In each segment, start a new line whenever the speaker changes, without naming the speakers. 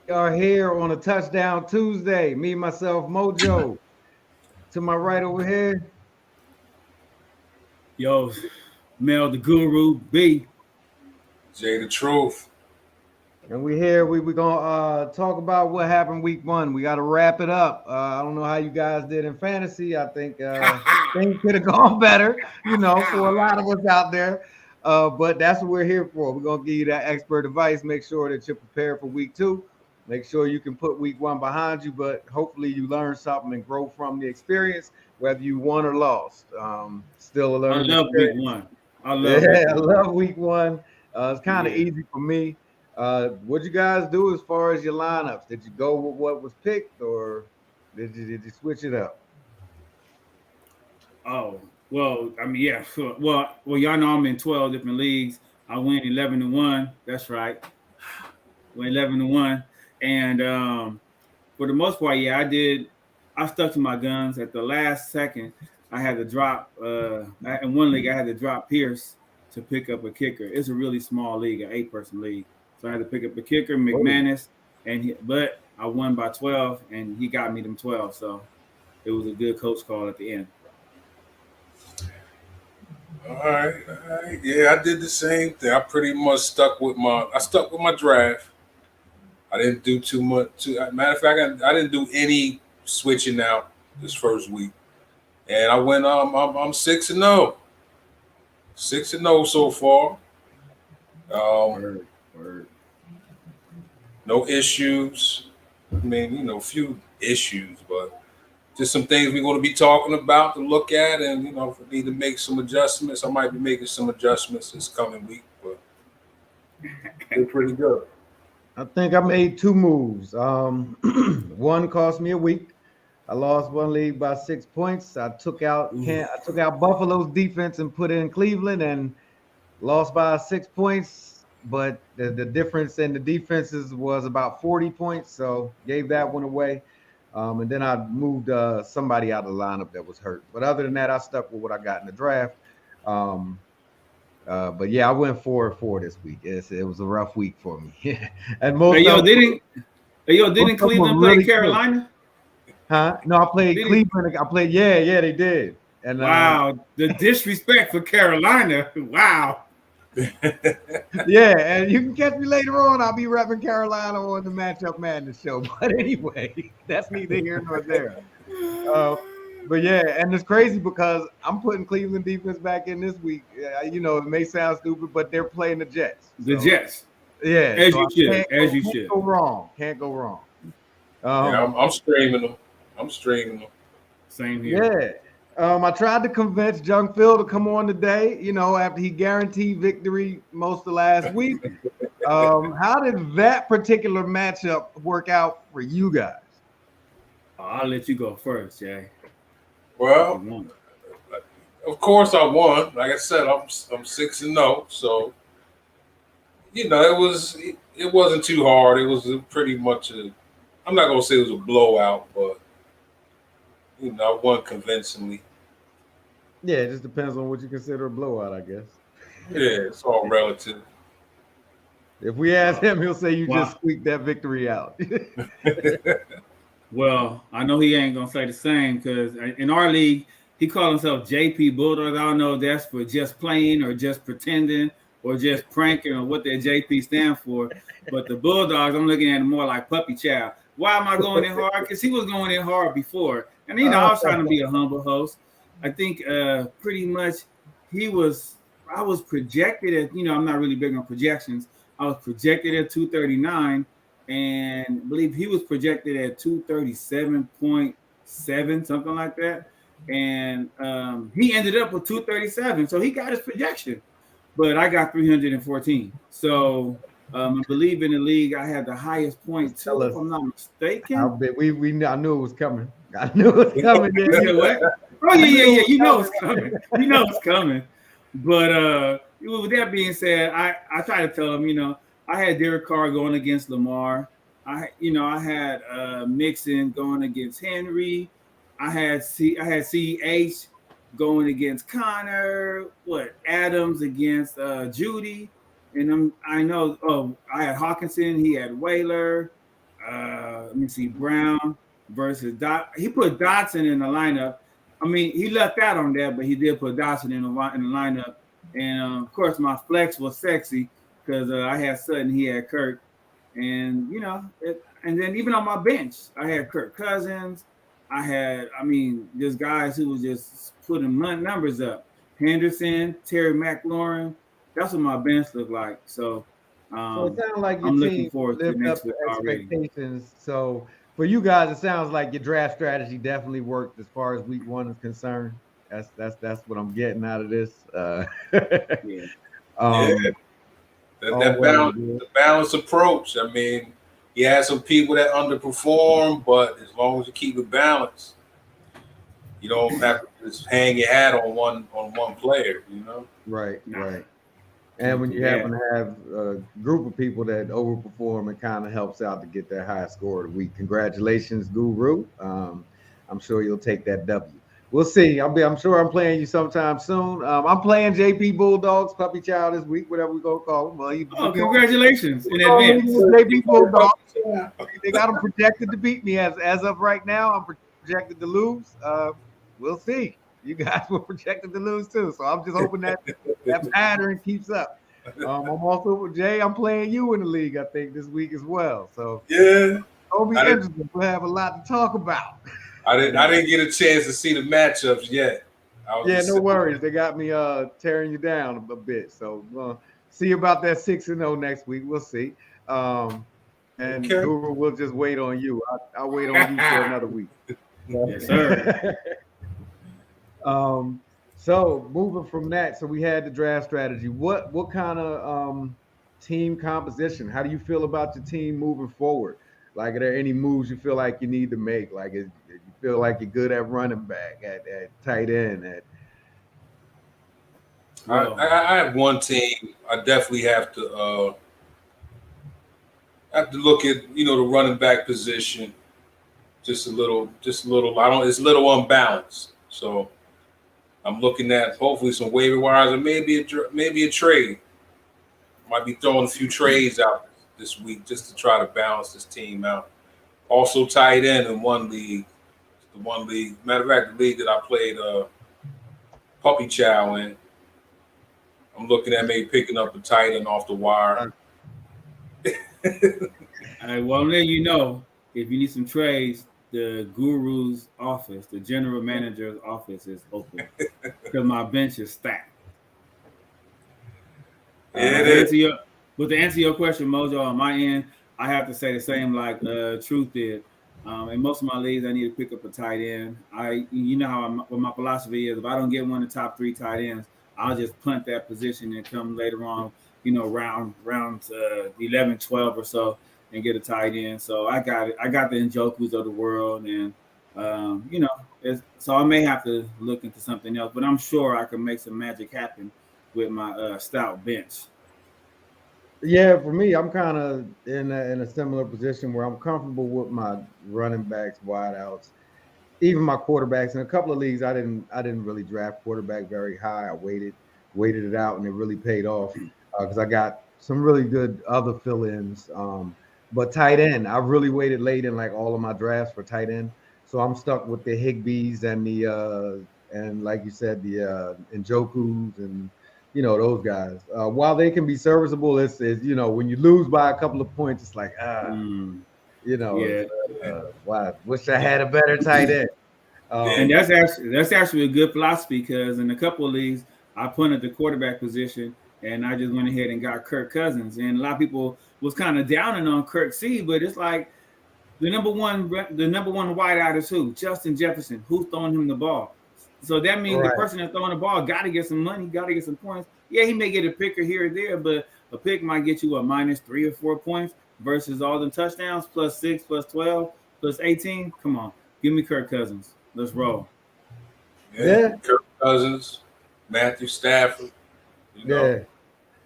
Are here on a touchdown Tuesday. Me, myself, Mojo. To my right over here.
Yo, Mel the Guru B.
Jay the Truth.
And we here. We gonna talk about what happened week one. We gotta wrap it up. I don't know how you guys did in fantasy. I think things could have gone better, for a lot of us out there. But that's what we're here for. We're gonna give you that expert advice. Make sure that you're prepared for week two. Make sure you can put week one behind you, but hopefully you learn something and grow from the experience, whether you won or lost. Still a
I
learning
love week
experience.
one. I love
Yeah,
week
I
one.
love week one. It's kind of
Yeah.
easy for me. What'd you guys do as far as your lineups? Did you go with what was picked, or did you switch it up?
Oh, well, I mean, yeah. Sure. Well, y'all know I'm in 12 different leagues. I went 11-1. That's right. Went 11-1. And for the most part, yeah, I did. I stuck to my guns at the last second. I had to drop. In one league, I had to drop Pierce to pick up a kicker. It's a really small league, an 8-person league. So I had to pick up a kicker,
Oh,
McManus, but I won by 12, and he got me them 12. So it was a good coach call at the end.
All right. Yeah, I did the same thing. I pretty much stuck with my draft. I didn't do too much. Matter of fact, I didn't do any switching out this first week, and I went. I'm 6-0, 6-0 so far. Um,
Word, word.
no issues. I mean, few issues, but just some things we're going to be talking about to look at, and if we need to make some adjustments, I might be making some adjustments this coming week, but they're pretty good.
I think I made two moves. One cost me a week. I lost one league by 6 points. I took out Buffalo's defense and put in Cleveland and lost by 6 points. But the difference in the defenses was about 40 points, so gave that one away. And then I moved somebody out of the lineup that was hurt. But other than that, I stuck with what I got in the draft. Um, but yeah, I went 4-4 this week. It was a rough week for me, and
Hey,
most
yo,
of
didn't hey, yo,
most
didn't
of them
Cleveland
were
play
really close.
Carolina?
Huh? No, I played
Didn't
Cleveland. I played. Yeah, they did. And
Wow, the disrespect for Carolina. Wow.
yeah, and you can catch me later on. I'll be repping Carolina on the Matchup Madness show. But anyway, that's neither here nor there. Uh, but yeah, and it's crazy because I'm putting Cleveland defense back in this week. It may sound stupid, but they're playing the Jets.
The
So
Jets,
yeah,
as
so
you
I
should, as you
can't
should.
go wrong. Can't go wrong.
Yeah,
Um,
I'm streaming them. I'm streaming them.
Same here.
yeah. I tried to convince Junk Phil to come on today, after he guaranteed victory most of last week. How did that particular matchup work out for you guys?
I'll let you go first, Jay, if you
Well,
want.
of course I won. Like I said, I'm 6-0, so it wasn't too hard. It was pretty much a. I'm not gonna say it was a blowout, but I won convincingly.
Yeah, it just depends on what you consider a blowout, I guess.
Yeah, it's all relative.
If we ask
Uh,
him, he'll say you just
wow.
squeaked that victory out.
Well, I know he ain't gonna say the same because in our league, he called himself JP Bulldog. I don't know if that's for just playing or just pretending or just pranking or what that JP stand for. But the Bulldogs, I'm looking at him more like puppy child. Why am I going in hard? Because he was going in hard before, and I was trying to be a humble host. I think pretty much he was. I was projected at. I'm not really big on projections. I was projected at 239 and I believe he was projected at 237.7, something like that. And he ended up with 237. So he got his projection, but I got 314. So I believe in the league, I had the highest point
Just tell
too, if
us
I'm not
how
mistaken.
big I knew it was coming. I knew it was coming. Yeah,
You said what? Oh,
I
yeah,
knew
yeah,
it
yeah.
was
You know
coming.
it's coming. You know it's coming. But with that being said, I try to tell him, I had Derek Carr going against Lamar. I had Mixon going against Henry. I had CH going against Connor. What Adams against Judy, and I know. Oh, I had Hawkinson. He had Whaler. let me see, Brown versus Dot. He put Dotson in the lineup. I mean, he left out on that, but he did put Dotson in the lineup. And of course, my flex was sexy because I had Sutton, he had Kirk, and and then even on my bench, I had Kirk Cousins. I had, just guys who was just putting numbers up. Henderson, Terry McLaurin. That's what my bench looked like. So,
so it sounds like your
I'm
team
looking forward to
lived
next
up
week
to
already.
expectations. So for you guys, it sounds like your draft strategy definitely worked as far as week 1 is concerned. That's what I'm getting out of this.
Yeah.
The balanced approach. I mean, you had some people that underperform, but as long as you keep it balanced, you don't have to just hang your hat on one player.
Right. And when you happen to have a group of people that overperform, it kind of helps out to get that highest score of the week. Congratulations, Guru. I'm sure you'll take that W. We'll see. I'm sure I'm playing you sometime soon. I'm playing JP Bulldogs, Puppy Child this week, whatever we go call them. Well,
congratulations in advance.
JP Bulldogs. They got them projected to beat me as of right now. I'm projected to lose. We'll see. You guys were projected to lose too, so I'm just hoping that pattern keeps up. I'm also with Jay. I'm playing you in the league, I think, this week as well. So
yeah,
it'll be interesting. We'll have a lot to talk about.
I didn't get a chance to see the matchups yet.
No worries. They got me tearing you down a bit. So see about that 6-0 next week. We'll see. And Guru will just wait on you. I'll wait on you for another week.
Yes, sir.
So moving from that, so we had the draft strategy. What kind of team composition? How do you feel about your team moving forward? Like, are there any moves you feel like you need to make? Like, you feel like you're good at running back, at tight end?
I have one team. I definitely have to look at the running back position. Just a little. It's a little unbalanced. So I'm looking at hopefully some waiver wires and maybe a trade. Might be throwing a few trades out this week just to try to balance this team out. Also tight end in one league. The one league, matter of fact, the league that I played Puppy Chow in. I'm looking at maybe picking up a tight end off the wire.
All right, well, I'm letting you know if you need some trades, the Guru's office, the general manager's office is open because my bench is stacked. To answer your question, Mojo, on my end, I have to say the same like Truth did. In most of my leagues, I need to pick up a tight end. What my philosophy is. If I don't get one of the top 3 tight ends, I'll just punt that position and come later on, round 11, 12 or so, and get a tight end. So I got it. I got the Njokus of the world, and so I may have to look into something else, but I'm sure I can make some magic happen with my stout bench.
Yeah, for me, I'm kind of in a similar position where I'm comfortable with my running backs, wideouts, even my quarterbacks. In a couple of leagues, I didn't really draft quarterback very high. I waited it out, and it really paid off because I got some really good other fill-ins. But tight end, I really waited late in like all of my drafts for tight end, so I'm stuck with the Higbees and the and like you said, the Njokus and those guys. While they can be serviceable, it's when you lose by a couple of points, it's like wow, wish I had a better tight end.
And that's actually a good philosophy because in a couple of leagues, I punted the quarterback position and I just went ahead and got Kirk Cousins. And a lot of people was kind of downing on Kirk C, but it's like the number one wideout is who? Justin Jefferson. Who's throwing him the ball? So that means the person that's throwing the ball got to get some money, got to get some points. Yeah, he may get a pick or here or there, but a pick might get you minus 3 or 4 points versus all the touchdowns, plus 6, plus 12, plus 18. Come on, give me Kirk Cousins. Let's roll.
Yeah.
Kirk Cousins, Matthew Stafford.
Yeah,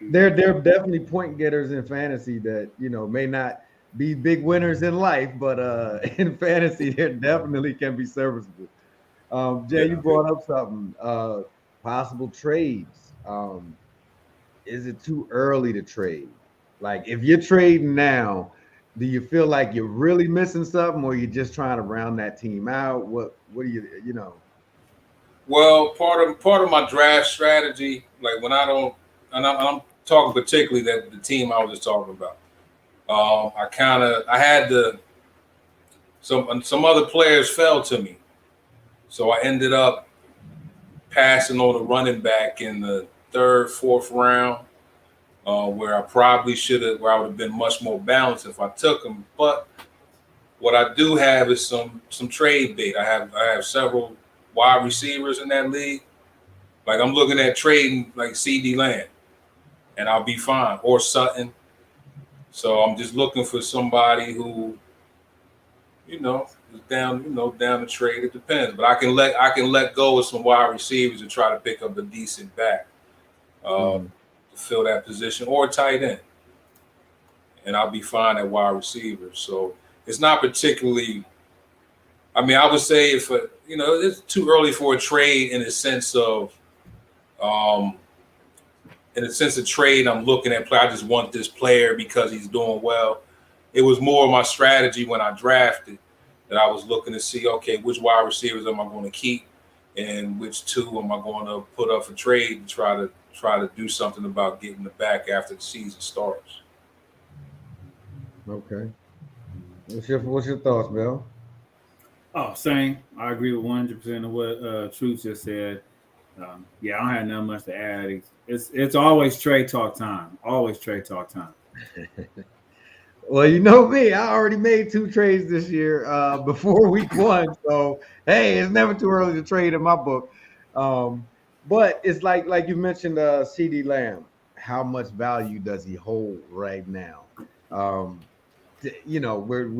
they're definitely point getters in fantasy that may not be big winners in life, but in fantasy they definitely can be serviceable. Jay, you brought up something. Possible trades. Is it too early to trade? Like if you're trading now, Do you feel like you're really missing something, or you're just trying to round that team out? What do you know?
Well, part of my draft strategy, like when I don't, and I'm talking particularly that the team I was just talking about. I had some other players fell to me, so I ended up passing on a running back in the third, fourth round, where I probably should have, where I would have been much more balanced if I took him. But what I do have is some trade bait. I have several wide receivers in that league. Like I'm looking at trading like CD Lamb, and I'll be fine, or Sutton. So I'm just looking for somebody who, is down, down the trade. It depends, but I can let go of some wide receivers and try to pick up a decent back to fill that position, or tight end, and I'll be fine at wide receiver. So it's not particularly. I mean, I would say if it's too early for a trade in the sense of, trade. I'm looking at play. I just want this player because he's doing well. It was more of my strategy when I drafted that I was looking to see, okay, which wide receivers am I going to keep, and which two am I going to put up for trade to try to do something about getting the back after the season starts.
Okay. What's your thoughts, Bill?
Oh, same. I agree with 100% of what Truth just said. I don't have nothing much to add. It's always trade talk time. Always trade talk time.
Well, you know me. I already made 2 trades this year before week 1. So hey, it's never too early to trade in my book. But it's like you mentioned, CD Lamb. How much value does he hold right now? We're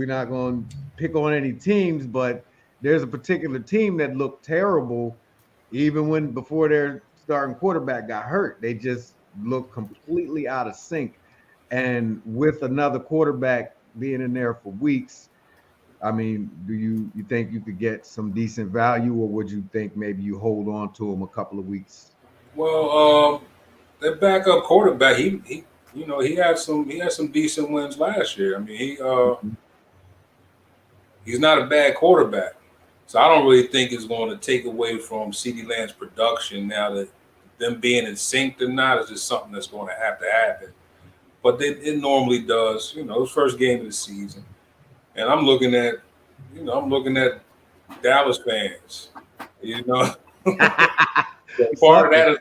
not going to pick on any teams, but there's a particular team that looked terrible even before their starting quarterback got hurt. They just looked completely out of sync. And with another quarterback being in there for weeks, I mean, do you think you could get some decent value, or would you think maybe you hold on to him a couple of weeks?
Well, that backup quarterback, he had some decent wins last year. I mean, he's not a bad quarterback. So I don't really think it's going to take away from CeeDee Lamb's production now that them being in sync or not is just something that's going to happen. But it normally does, his first game of the season. And I'm looking at Dallas fans, part of that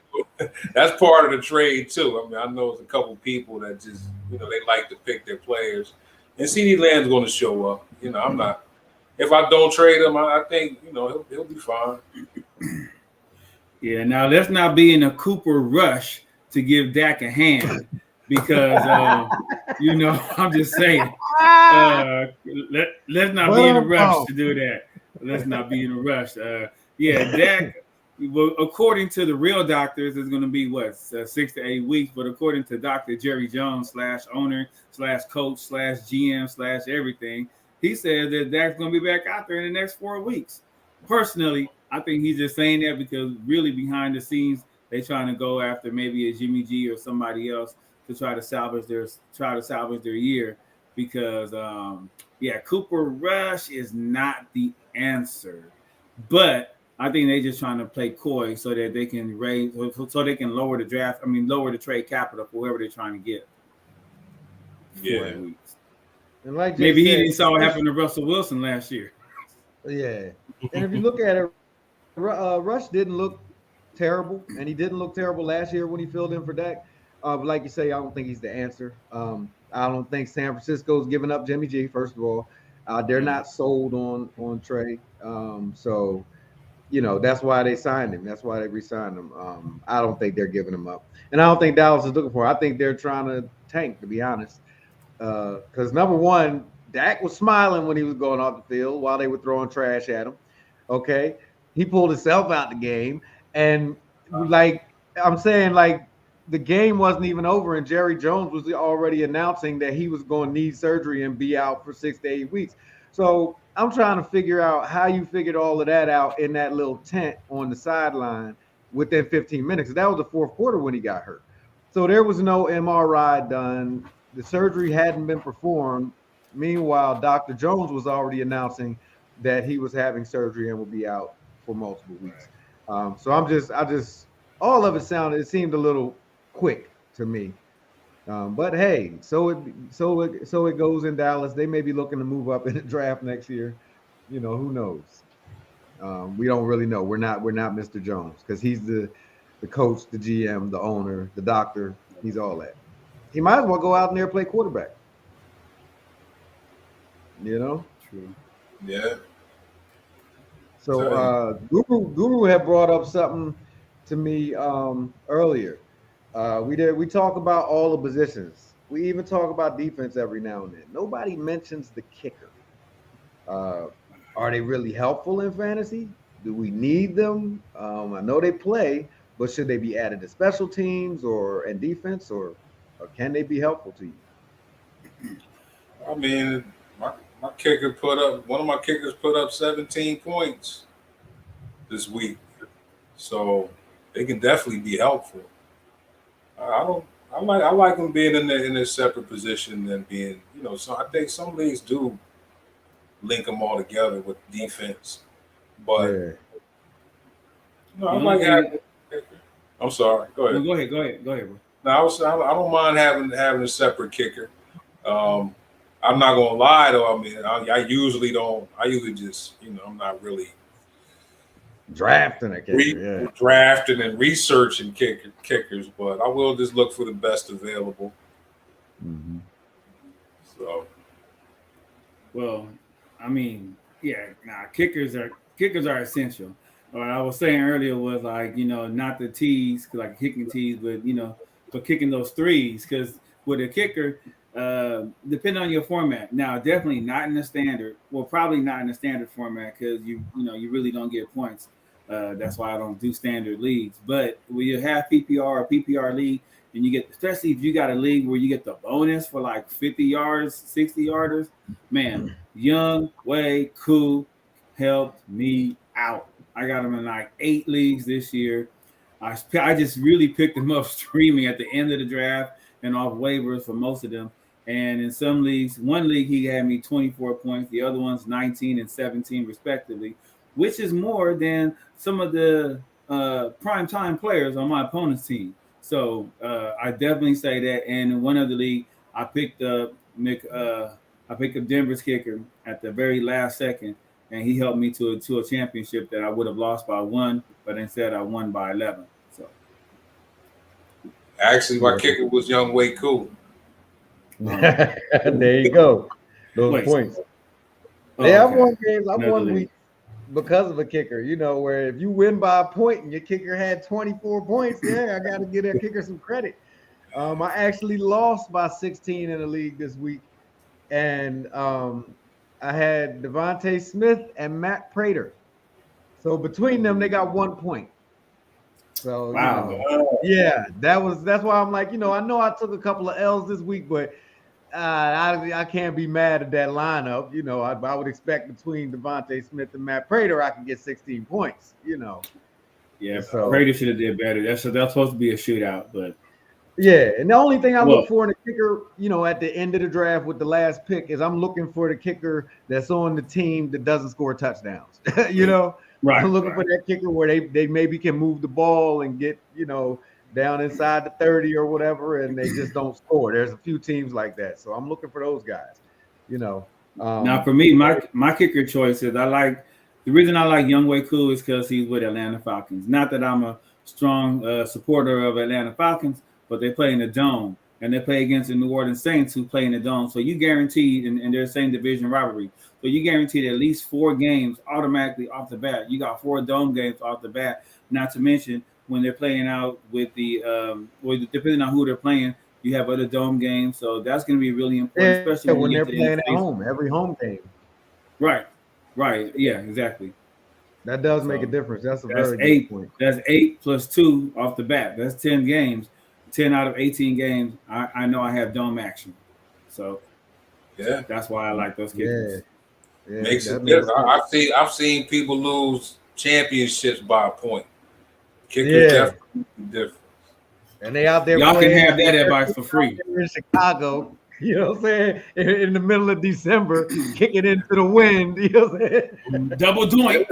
that's part of the trade too. I mean, I know there's a couple people that just, they like to pick their players. And CeeDee Lamb's going to show up. I'm not. If I don't trade him, I think he'll be fine.
Yeah. Now let's not be in a Cooper rush to give Dak a hand, because I'm just saying. Let's not be in a rush to do that. Let's not be in a rush. Dak. Well, according to the real doctors, it's going to be 6 to 8 weeks. But according to Dr. Jerry Jones /owner /coach /GM /everything, he said that Dak's going to be back out there in the next 4 weeks. Personally, I think he's just saying that because really behind the scenes, they're trying to go after maybe a Jimmy G or somebody else to try to salvage their year. Because Cooper Rush is not the answer, but I think they're just trying to play coy so that they can lower the trade capital for whoever they're trying to get.
Yeah.
And like
maybe he didn't saw what happened to Russell Wilson last year.
Yeah. And if you look at it, Rush didn't look terrible, and he didn't look terrible last year when he filled in for Dak. But like you say, I don't think he's the answer. I don't think San Francisco's giving up Jimmy G, first of all. They're not sold on Trey. So that's why they signed him. That's why they re-signed him. I don't think they're giving him up. And I don't think Dallas is looking for him. I think they're trying to tank, to be honest. Because number one, Dak was smiling when he was going off the field while they were throwing trash at him. Okay. He pulled himself out the game. And I'm saying, the game wasn't even over, and Jerry Jones was already announcing that he was going to need surgery and be out for 6 to 8 weeks. So I'm trying to figure out how you figured all of that out in that little tent on the sideline within 15 minutes. That was the fourth quarter when he got hurt. So there was no MRI done. The surgery hadn't been performed. Meanwhile, Dr. Jones was already announcing that he was having surgery and will be out for multiple weeks. So all of it seemed a little quick to me. But hey, so it goes in Dallas. They may be looking to move up in the draft next year. Who knows? We don't really know. We're not Mr. Jones because he's the coach, the GM, the owner, the doctor. He's all that. He might as well go out in there and play quarterback.
True.
Yeah.
So Guru had brought up something to me earlier. We talk about all the positions. We even talk about defense every now and then. Nobody mentions the kicker. Are they really helpful in fantasy? Do we need them? I know they play, but should they be added to special teams and defense, or can they be helpful to you?
I mean, my kicker one of my kickers put up 17 points this week, so they can definitely be helpful. I like them being in a separate position than being, So I think some leagues do link them all together with defense, but I like having. I'm sorry. Go ahead.
No, go ahead, bro.
No, I don't mind having a separate kicker. I'm not gonna lie though. I mean, I usually don't. I usually just, I'm not really
drafting a kicker,
drafting and researching kickers, but I will just look for the best available.
Mm-hmm.
So,
well, I mean, kickers are essential. What I was saying earlier was like, not the tees, like kicking tees, but but kicking those threes, because with a kicker, depending on your format. Now, definitely not in the standard. Well, probably not in the standard format because you really don't get points. That's why I don't do standard leagues. But when you have PPR or PPR league, and you get, especially if you got a league where you get the bonus for like 50 yards, 60 yarders, man, Young Way Cool helped me out. I got him in like 8 leagues this year. I just really picked him up streaming at the end of the draft and off waivers for most of them. And in some leagues, one league he had me 24 points, the other one's 19 and 17 respectively, which is more than some of the primetime players on my opponent's team. So I definitely say that. And in one other league, I picked up Denver's kicker at the very last second, and he helped me to a championship that I would have lost by 1, but instead I won by 11. So
actually, my kicker was Young Way Cool.
There you go. Those points. I've won games. I've won weeks because of a kicker. Where if you win by a point and your kicker had 24 points, I got to give that kicker some credit. I actually lost by 16 in the league this week, and I had Devontae Smith and Matt Prater. So between them, they got 1 point. So
wow,
that's why I'm like, I know I took a couple of L's this week, but I can't be mad at that lineup. I would expect between Devontae Smith and Matt Prater, I can get 16 points.
Yeah, so Prater should have did better. That's supposed to be a shootout, but.
Yeah, and the only thing I look for in a kicker, at the end of the draft with the last pick is I'm looking for the kicker that's on the team that doesn't score touchdowns.
Right.
I'm looking for that kicker where they maybe can move the ball and get, down inside the 30 or whatever, and they just don't score. There's a few teams like that. So I'm looking for those guys,
Now for me, my kicker choice is the reason I like Young Way Cool is because he's with Atlanta Falcons. Not that I'm a strong supporter of Atlanta Falcons, but they play in the Dome, and they play against the New Orleans Saints who play in the Dome. So you guaranteed, and they're the same division rivalry. So you guaranteed at least 4 games automatically off the bat. You got 4 Dome games off the bat. Not to mention when they're playing out with the, depending on who they're playing, you have other Dome games. So that's going to be really important, especially
when they're playing at home, every home game.
Right. Yeah, exactly.
That does make a difference. That's very good point.
That's 8 plus 2 off the bat. That's 10 games. 10 out of 18 games, I know I have Dome action. So that's why I like those kickers.
Yeah, makes it different. I've seen people lose championships by a point. Kickers definitely different.
And they out there.
Y'all can have that advice for free.
In Chicago. You know what I'm saying? In the middle of December, kicking into the wind. You know what I'm saying?
Double doink.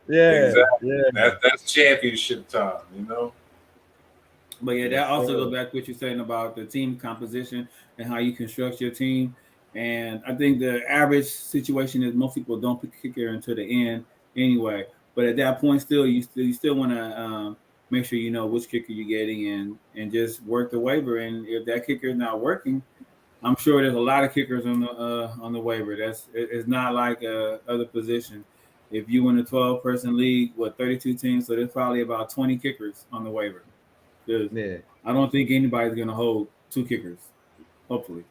Yeah,
Exactly.
yeah.
That's championship time, you know.
But yeah, that
Yes,
also
sir.
goes back to what you're saying about the team composition and how you construct your team. And I think the average situation is most people don't pick kicker until the end anyway. But at that point, you still want to make sure you know which kicker you're getting and just work the waiver. And if that kicker is not working, I'm sure there's a lot of kickers on the waiver. It's not like other positions. If you in a 12-person league with 32 teams, so there's probably about 20 kickers on the waiver. Because
Yeah,
I don't think anybody's gonna hold 2 kickers. Hopefully,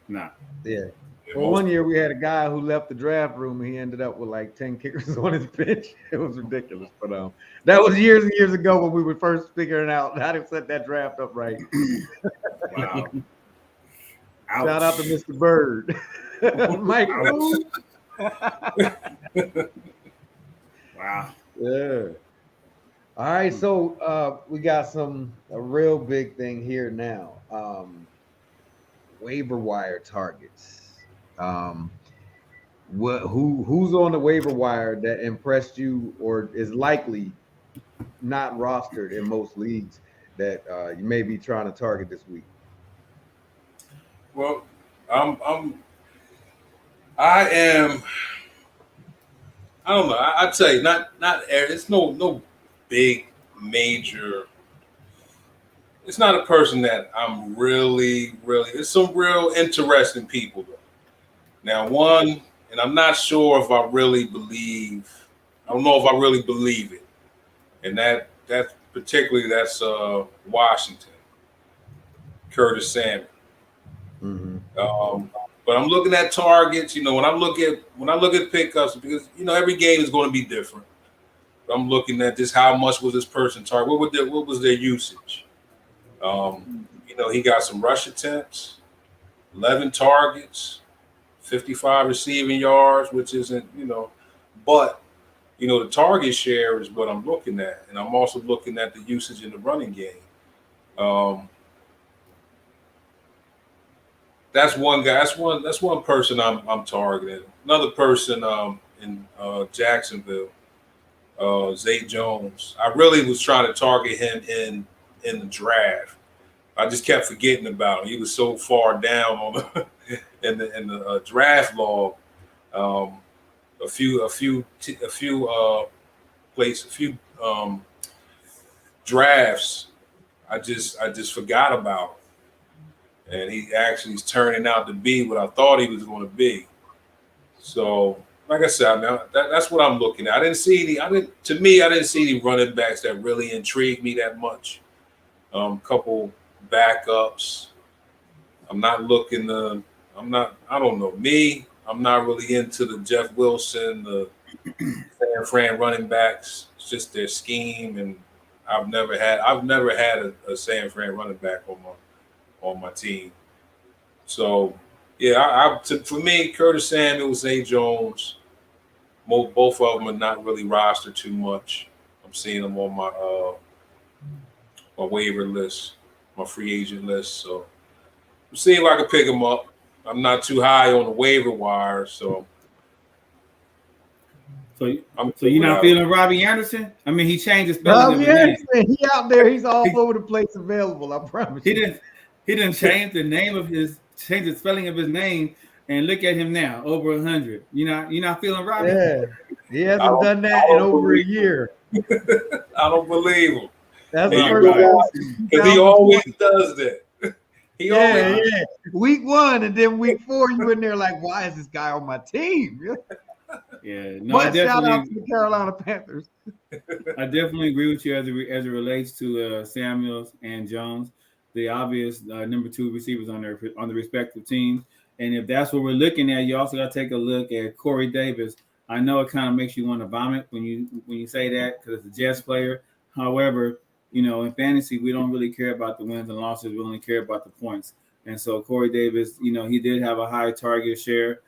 not.
yeah.
Yeah,
Well, one year we had a guy who left the draft room. And he ended up with like 10 kickers on his bench. It was ridiculous. But that was years and years ago when we were first figuring out how to set that draft up right.
Wow.
Shout out to
Ouch.
Mr. Bird. Mike.
Wow.
Yeah. All right, so we got a real big thing here now. Waiver wire targets. Who's on the waiver wire that impressed you or is likely not rostered in most leagues that you may be trying to target this week?
Well, I am. I don't know. I tell you, not. It's no big major. It's not a person that I'm really. It's some real interesting people though. Now, one, and I'm not sure if I really believe. I don't know if I really believe it, and that's particularly that's Washington, Curtis Samuel.
Mm-hmm.
But I'm looking at targets. You know, when I look at pickups, because you know every game is going to be different. I'm looking at this: how much was this person target? What was their usage? You know, he got some rush attempts, 11 targets, 55 receiving yards, which isn't but the target share is what I'm looking at, and I'm also looking at the usage in the running game. That's one guy. That's one person I'm targeting. Another person in Jacksonville, Zay Jones. I really was trying to target him in the draft. I just kept forgetting about him. He was so far down on the in the draft log. A few drafts. I just forgot about him. And he actually is turning out to be what I thought he was going to be. So, like I said, now that's what I'm looking at. I didn't see any running backs that really intrigued me that much. Couple backups. I'm not really into the Jeff Wilson, the San Fran running backs. It's just their scheme, and I've never had a San Fran running back on my team. So, yeah, for me, Curtis Samuel, Zay Jones, both of them are not really rostered too much. I'm seeing them on my waiver list, my free agent list. So, I'm seeing if I can pick them up. I'm not too high on the waiver wire, so.
So you're not feeling Robbie Anderson? I mean, he changed his spelling
Robbie
of his name.
Anderson, he out there. He's all over the place available. I promise you.
He didn't change the spelling of his name, and look at him now, over 100. You're not feeling Robbie?
Yeah, he hasn't done that in over a year.
I don't believe him.
That's
the
first
first
because he always does that.
Yeah. Week 1 and then week 4, you in there like, why is this guy on my team?
Yeah, no,
but shout out to the Carolina Panthers.
I definitely agree with you as it relates to Samuels and Jones, the obvious number 2 receivers on the respective teams. And if that's what we're looking at, you also got to take a look at Corey Davis. I know it kind of makes you want to vomit when you say that because it's a Jets player. However, in fantasy, we don't really care about the wins and losses. We only care about the points. And so Corey Davis, he did have a high target share.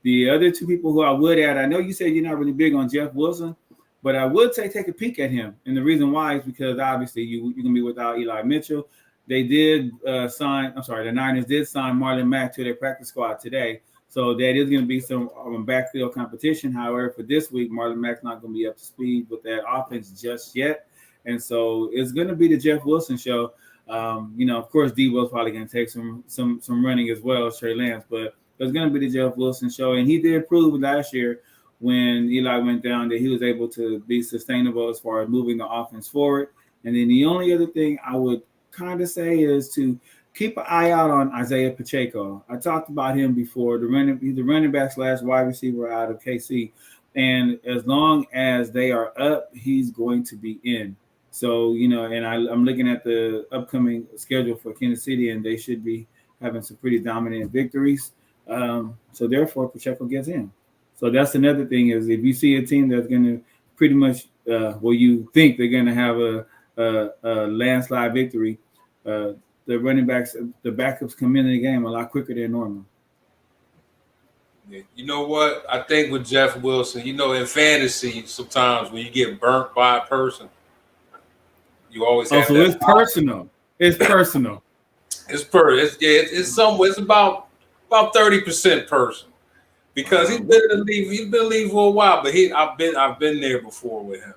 The other 2 people who I would add, I know you said you're not really big on Jeff Wilson, but I would say take a peek at him. And the reason why is because obviously you're going to be without Eli Mitchell. they did sign. I'm sorry, the Niners did sign Marlon Mack to their practice squad today. So that is going to be some backfield competition. However, for this week, Marlon Mack's not going to be up to speed with that offense just yet. And so it's going to be the Jeff Wilson show. Of course, Debo's probably going to take some running as well, Trey Lance, but it's going to be the Jeff Wilson show. And he did prove last year when Eli went down that he was able to be sustainable as far as moving the offense forward. And then the only other thing I would kind of say is to keep an eye out on Isaiah Pacheco. I talked about him before. He's the running back / wide receiver out of KC. And as long as they are up, he's going to be in. So, and I'm looking at the upcoming schedule for Kansas City, and they should be having some pretty dominant victories. So therefore, Pacheco gets in. So that's another thing is if you see a team that's going to pretty much, you think they're going to have a landslide victory, the running backs, the backups come in the game a lot quicker than normal.
Yeah, you know what? I think with Jeff Wilson, in fantasy, sometimes when you get burnt by a person, you always have.
So it's personal. It's personal.
It's about 30% personal because he's been in the league. He's been in the league for a while, but I've been there before with him,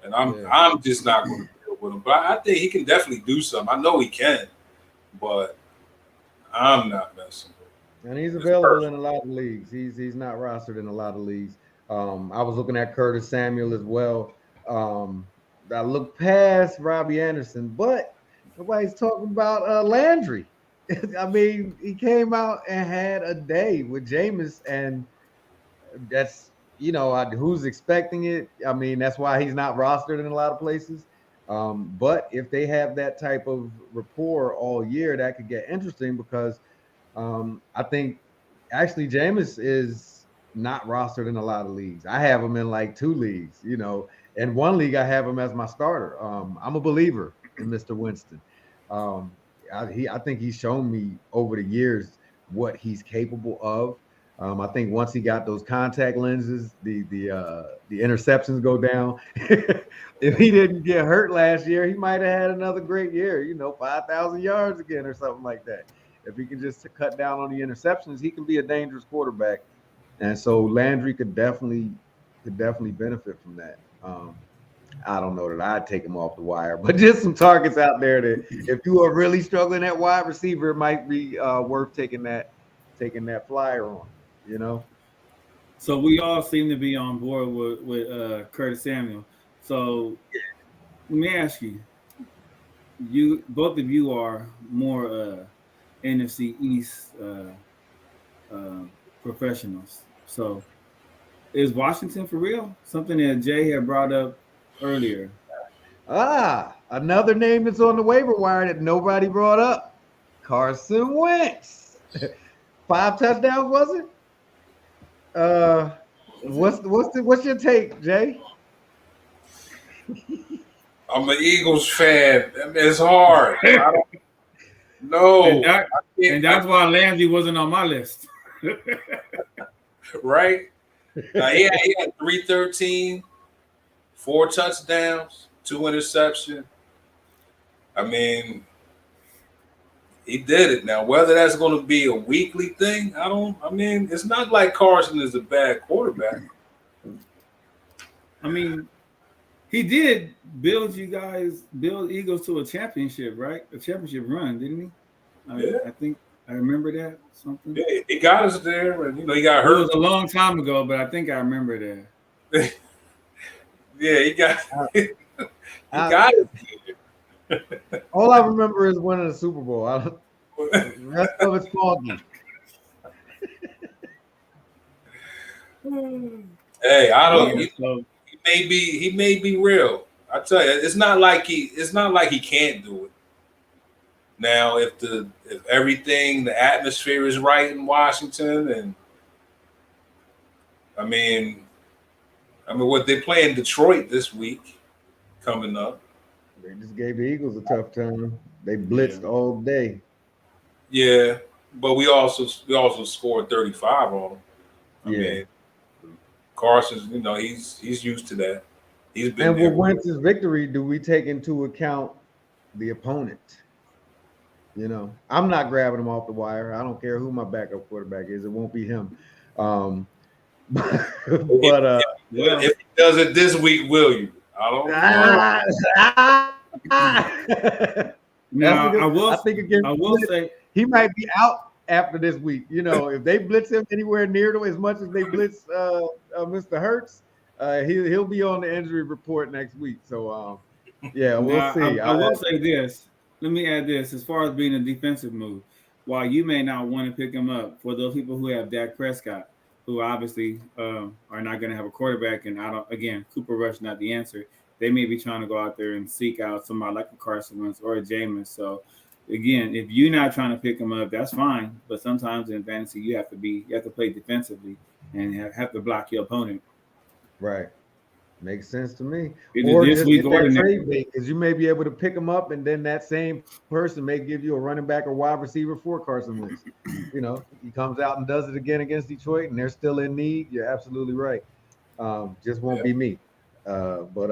and I'm just not going to deal with him. But I think he can definitely do something. I know he can, but I'm not messing with him.
And he's available in a lot of leagues. He's not rostered in a lot of leagues. I was looking at Curtis Samuel as well. I looked past Robbie Anderson, but nobody's talking about Landry. I mean, he came out and had a day with Jameis, and that's, who's expecting it? I mean, that's why he's not rostered in a lot of places. But if they have that type of rapport all year, that could get interesting because I think actually Jameis is not rostered in a lot of leagues. I have him in like 2 leagues, In one league, I have him as my starter. I'm a believer in Mr. Winston. I think he's shown me over the years what he's capable of. I think once he got those contact lenses, the interceptions go down. If he didn't get hurt last year, he might have had another great year. 5,000 yards again or something like that. If he can just cut down on the interceptions, he can be a dangerous quarterback. And so Landry could definitely benefit from that. I don't know that I'd take him off the wire, but just some targets out there that if you are really struggling at wide receiver, it might be worth taking that flyer on,
So we all seem to be on board with Curtis Samuel. So let me ask you, both of you are more NFC East professionals. So is Washington for real? Something that Jay had brought up earlier.
Another name that's on the waiver wire that nobody brought up. Carson Wentz. 5 touchdowns, was it? What's your take, Jay?
I'm an Eagles fan. I mean, it's hard. I don't know.
And that's why Landry wasn't on my list.
Right? He had 313, 4 touchdowns, 2 interceptions. I mean, he did it. Now, whether that's going to be a weekly thing, it's not like Carson is a bad quarterback.
I mean, he did build Eagles to a championship, right? A championship run, didn't he? I think I remember that something.
Yeah, he got us there, and he got hurt.
It was a long time ago, but I think I remember that.
Yeah, he got got it.
All I remember is winning the Super Bowl. The rest of it's foggy.
Hey, I don't. He may be real. I tell you, it's not like he can't do it. Now, if everything, the atmosphere is right in Washington, and I mean, what they play in Detroit this week coming up.
They just gave the Eagles a tough time. They blitzed all day.
Yeah, but we also scored 35 on them. I mean, Carson's, he's used to that. He's been.
And with Wentz's victory, do we take into account the opponent? You know, I'm not grabbing him off the wire. I don't care who my backup quarterback is. It won't be him. Um, but
Well,
If he does it this week, will you? I don't know.
ah, ah, that's
now
because I think against
I will say
he might be out after this week. You know, if they blitz him anywhere near to as much as they blitz Mr. Hurts, he'll be on the injury report next week. So yeah, we'll
now
see.
I will say this. Let me add this as far as being a defensive move. While you may not want to pick him up, for those people who have Dak Prescott, who obviously are not going to have a quarterback, and I don't again Cooper Rush not the answer. They may be trying to go out there and seek out somebody like a Carson Wentz or a Jameis. So again, if you're not trying to pick them up, that's fine. But sometimes in fantasy, you have to play defensively and have to block your opponent.
Right. Makes sense to me.
Either
Or
this
just
week
get
or the
that
next.
trade bait because you may be able to pick them up, and then that same person may give you a running back or wide receiver for Carson Wentz. You know, he comes out and does it again against Detroit, and they're still in need. You're absolutely right. Just won't be me. But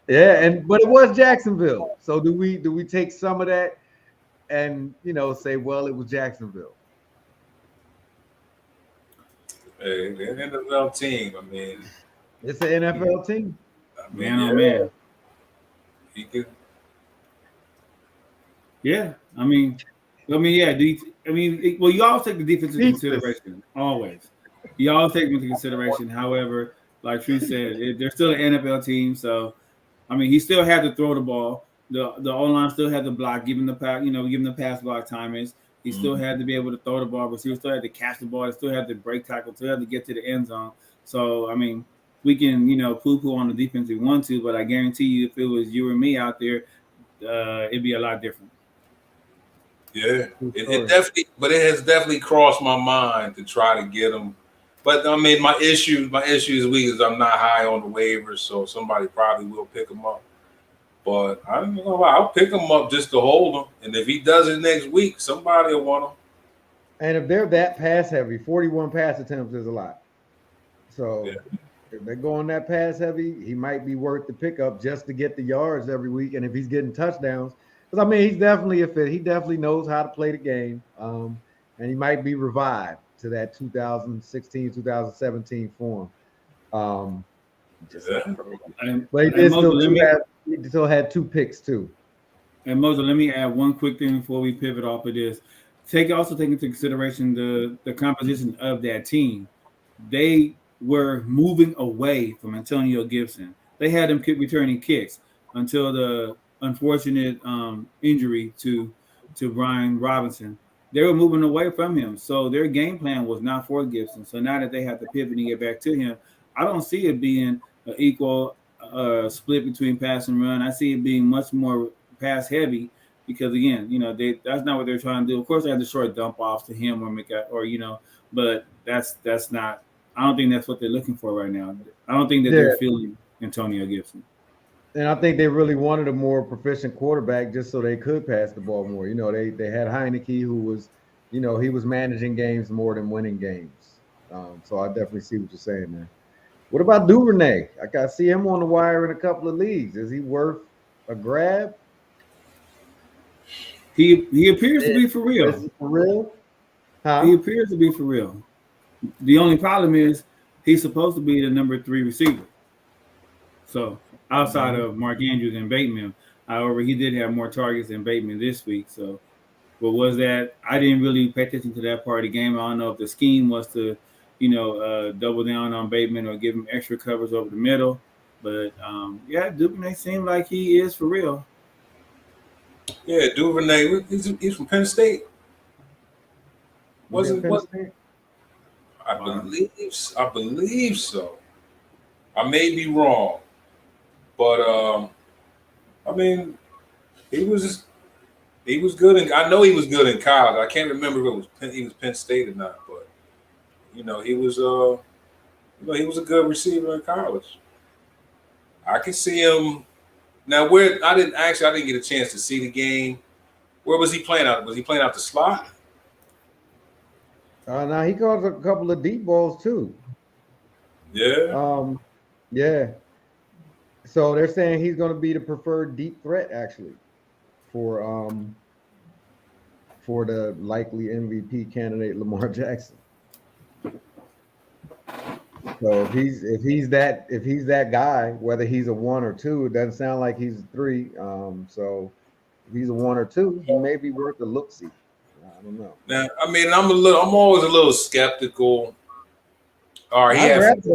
yeah, but it was Jacksonville. So do we take some of that and say, well, it was Jacksonville?
Hey, the NFL team. I mean,
It's an NFL team.
Man, oh man.
He could.
Yeah, yeah. Well, you always take the defense into
Defense.
consideration. Always, you always take them into consideration. However, like True said, they're still an NFL team, so he still had to throw the ball. The O line still had to block, give him the pass block timings. He still had to be able to throw the ball. Receivers still had to catch the ball. They still had to break tackle. Still had to get to the end zone. So we can poo-poo on the defense if we want to, but I guarantee you, if it was you or me out there, it'd be a lot different.
Yeah, it definitely, but it has definitely crossed my mind to try to get him. But my issue this week is I'm not high on the waivers, so somebody probably will pick him up. But I don't know, I'll pick him up just to hold him, and if he does it next week, somebody will want him.
And if they're that pass heavy, 41 pass attempts is a lot. So if they're going that pass heavy, he might be worth the pickup just to get the yards every week. And if he's getting touchdowns, because he's definitely a fit. He definitely knows how to play the game. And he might be revived to that 2016, 2017 form. But he still had 2 picks too.
And Moser, let me add one quick thing before we pivot off of this. Also take into consideration the composition of that team. They were moving away from Antonio Gibson. They had him returning kicks until the unfortunate injury to Brian Robinson. They were moving away from him. So their game plan was not for Gibson. So now that they have to pivot and get back to him, I don't see it being an equal split between pass and run. I see it being much more pass heavy because, again, that's not what they're trying to do. Of course, they have the short dump offs to him but that's not. I don't think that's what they're looking for right now. I don't think that they're feeling Antonio Gibson.
And I think they really wanted a more proficient quarterback just so they could pass the ball more. They had Heineke, who was, he was managing games more than winning games. So I definitely see what you're saying there. What about Duvernay? I see him on the wire in a couple of leagues. Is he worth a grab?
He appears to be for real.
Is he for real? Huh?
He appears to be for real. The only problem is he's supposed to be the number 3 receiver. So outside of Mark Andrews and Bateman, however, he did have more targets than Bateman this week. So, what was that? I didn't really pay attention to that part of the game. I don't know if the scheme was to, double down on Bateman or give him extra covers over the middle. But Duvernay seemed like he is for real.
Yeah, Duvernay. He's from Penn State. I believe so. I may be wrong, but he was good, and I know he was good in college. I can't remember if he was Penn State or not, but he was a good receiver in college. I can see him now. I didn't get a chance to see the game. Where was he playing out? Was he playing out the slot?
Now he caught a couple of deep balls too.
Yeah.
Yeah. So they're saying he's going to be the preferred deep threat actually for for the likely MVP candidate Lamar Jackson. So if he's that guy, whether he's a 1 or 2, it doesn't sound like he's a 3. So if he's a 1 or 2, he may be worth a look-see. I don't know.
Now, I mean, I'm always a little skeptical. All right,
I drafted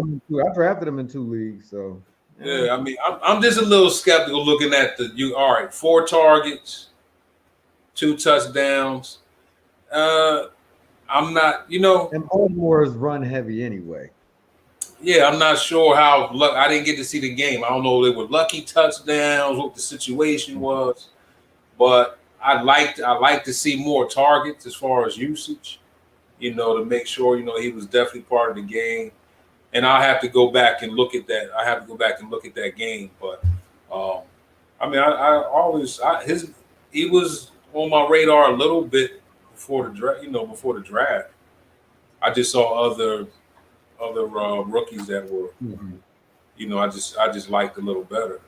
him in 2 leagues, so
yeah. I mean, I'm just a little skeptical looking at all right, 4 targets, 2 touchdowns. I'm not,
and Baltimore is run heavy anyway.
Yeah, I'm not sure how. I didn't get to see the game. I don't know if they were lucky touchdowns, what the situation was, but I like to see more targets as far as usage. To make sure he was definitely part of the game. And I'll have to go back and look at that. I have to go back and look at that game. But I mean, he was on my radar a little bit before the draft. Before the draft, I just saw other rookies that were, I just liked a little better.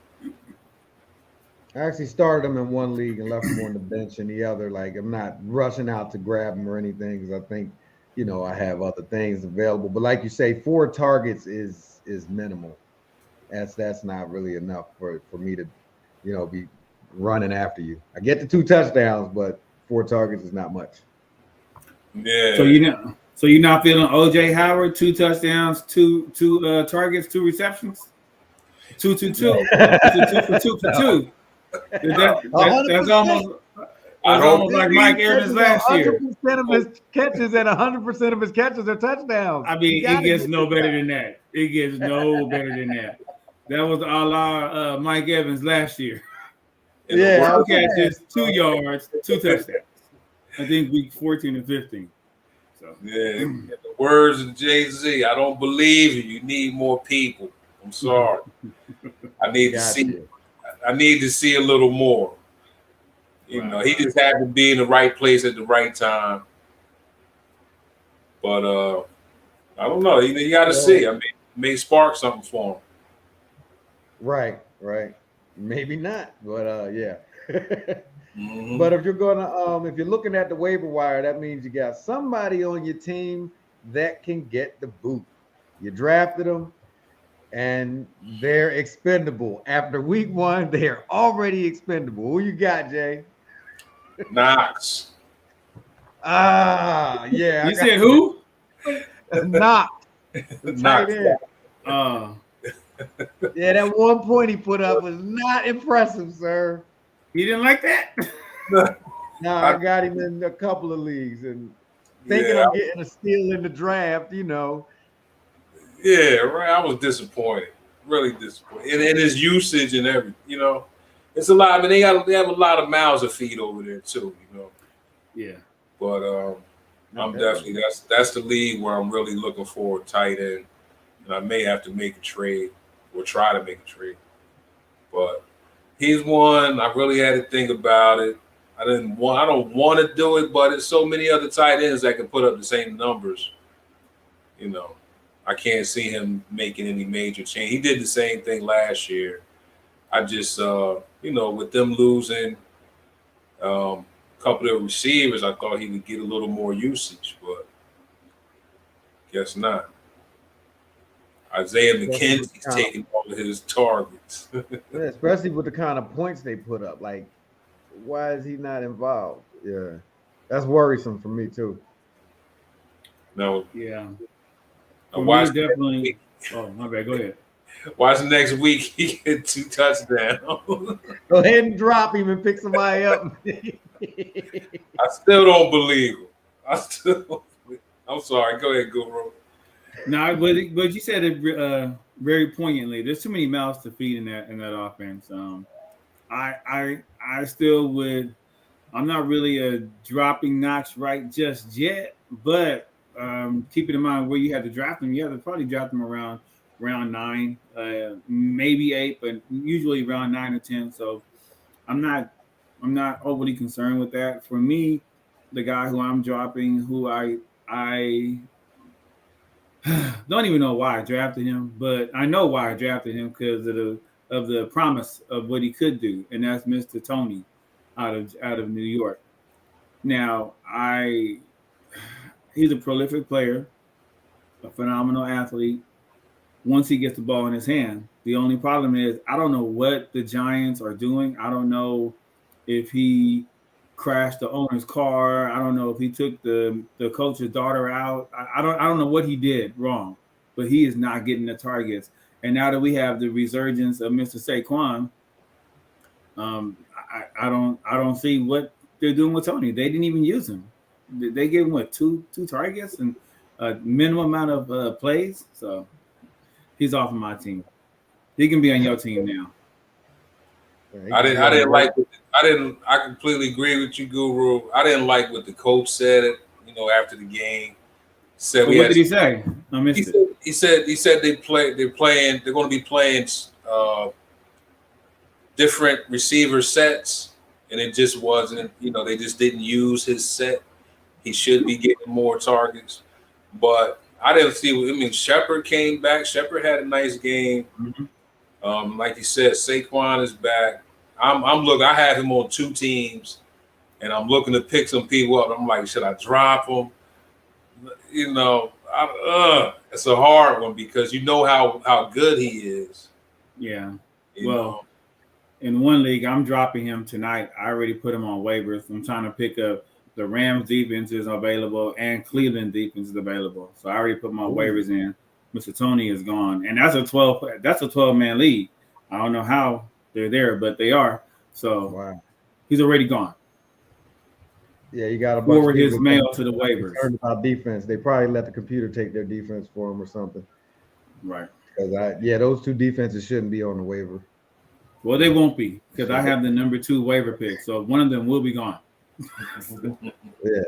I actually started him in 1 league and left him on the bench in the other. Like, I'm not rushing out to grab him or anything because I think, I have other things available. But like you say, 4 targets is minimal. That's not really enough for me to, be running after you. I get the 2 touchdowns, but 4 targets is not much.
Yeah.
So you're not feeling OJ Howard, 2 touchdowns, 2 targets, 2 receptions, 2 for 2. That's almost like Mike Evans last year.
100% of his catches and 100% of his catches are touchdowns.
I mean, it gets no better than that. It gets no better than that. That was a la Mike Evans last year.
Yeah,
2 catches, 2 yards, 2 touchdowns. I think week 14 and 15. So.
Yeah, in the words of Jay-Z, I don't believe you. You need more people. I'm sorry. I need to see. I need to see a little more. He just had to be in the right place at the right time. But I don't know. You got to see. I mean, it may spark something for him.
Right. Maybe not, but yeah. But if you're gonna, if you're looking at the waiver wire, that means you got somebody on your team that can get the boot. You drafted them, and they're expendable. After week 1, they're already expendable. Who you got, Jay?
Knox.
Yeah.
You said who?
Knox.
Knox.
Yeah, that 1 point he put up was not impressive, sir.
You didn't like that?
No, I got him in a couple of leagues and thinking I'm getting a steal in the draft,
Yeah, right. I was disappointed, really disappointed, and his usage and everything. It's a lot. I mean, they have a lot of mouths to feed over there too.
Yeah.
But I'm definitely that's the league where I'm really looking for a tight end, and I may have to make a trade or try to make a trade. But he's one. I really had to think about it. I don't want to do it, but it's so many other tight ends that can put up the same numbers. I can't see him making any major change. He did the same thing last year. I just, with them losing a couple of receivers, I thought he would get a little more usage, but guess not. Isaiah McKenzie's taking all of his targets.
Yeah, especially with the kind of points they put up. Like, why is he not involved? Yeah, that's worrisome for me too.
No.
Yeah.
Watch
definitely. Oh, my bad. Go ahead.
Watch next week. He get 2 touchdowns.
Go ahead and drop him and pick somebody up.
I still don't believe him. I'm sorry. Go ahead, Guru.
No, but you said it very poignantly. There's too many mouths to feed in that offense. I still would. I'm not really a dropping Knox right just yet, but keeping in mind where you had to draft him, you had to probably draft him around 9, maybe 8, but usually around 9 or 10. So I'm not overly concerned with that. For me, the guy who I'm dropping, who I don't even know why I drafted him, but I know why I drafted him because of the promise of what he could do, and that's Mr. Tony out of New York. Now, he's a prolific player, a phenomenal athlete. Once he gets the ball in his hand, the only problem is I don't know what the Giants are doing. I don't know if he crashed the owner's car. I don't know if he took the coach's daughter out. I don't know what he did wrong, but he is not getting the targets. And now that we have the resurgence of Mr. Saquon, I don't see what they're doing with Tony. They didn't even use him. They gave him two targets and a minimum amount of plays. So he's off of my team. He can be on your team now.
I completely agree with you, Guru. I didn't like what the coach said, after the game.
What did he say? I missed it.
He said they're going to be playing different receiver sets, and it just wasn't, they just didn't use his set. He should be getting more targets. But I didn't see Shepard came back. Shepard had a nice game.
Mm-hmm.
Like you said, Saquon is back. I'm looking. I have him on two teams, and I'm looking to pick some people up. I'm like, should I drop him? It's a hard one because you know how good he is.
Yeah. In one league, I'm dropping him tonight. I already put him on waivers. I'm trying to pick up the Rams defense is available and Cleveland defense is available. So I already put my waivers in. Mr. Tony is gone, and that's a 12-man league. I don't know how they're there, but they are. So He's already gone.
Yeah, you got to
forward his mail to the waivers.
About defense, they probably let the computer take their defense for him or something.
Right.
Because those two defenses shouldn't be on the waiver.
Well, they won't be because I have the number 2 waiver pick, so one of them will be gone.
Yeah.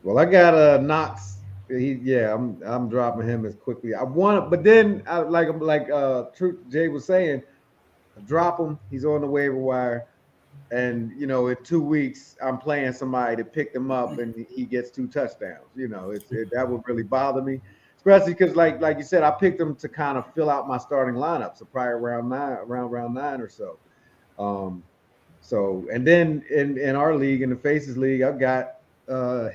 Well, I got Knox. I'm dropping him as quickly. I want it, but then like Truth Jay was saying, drop him. He's on the waiver wire. And, in 2 weeks, I'm playing somebody to pick them up and he gets 2 touchdowns. That would really bother me, especially because, like you said, I picked him to kind of fill out my starting lineup. So probably around round 9 or so. And then in our league, in the Faces League, I've got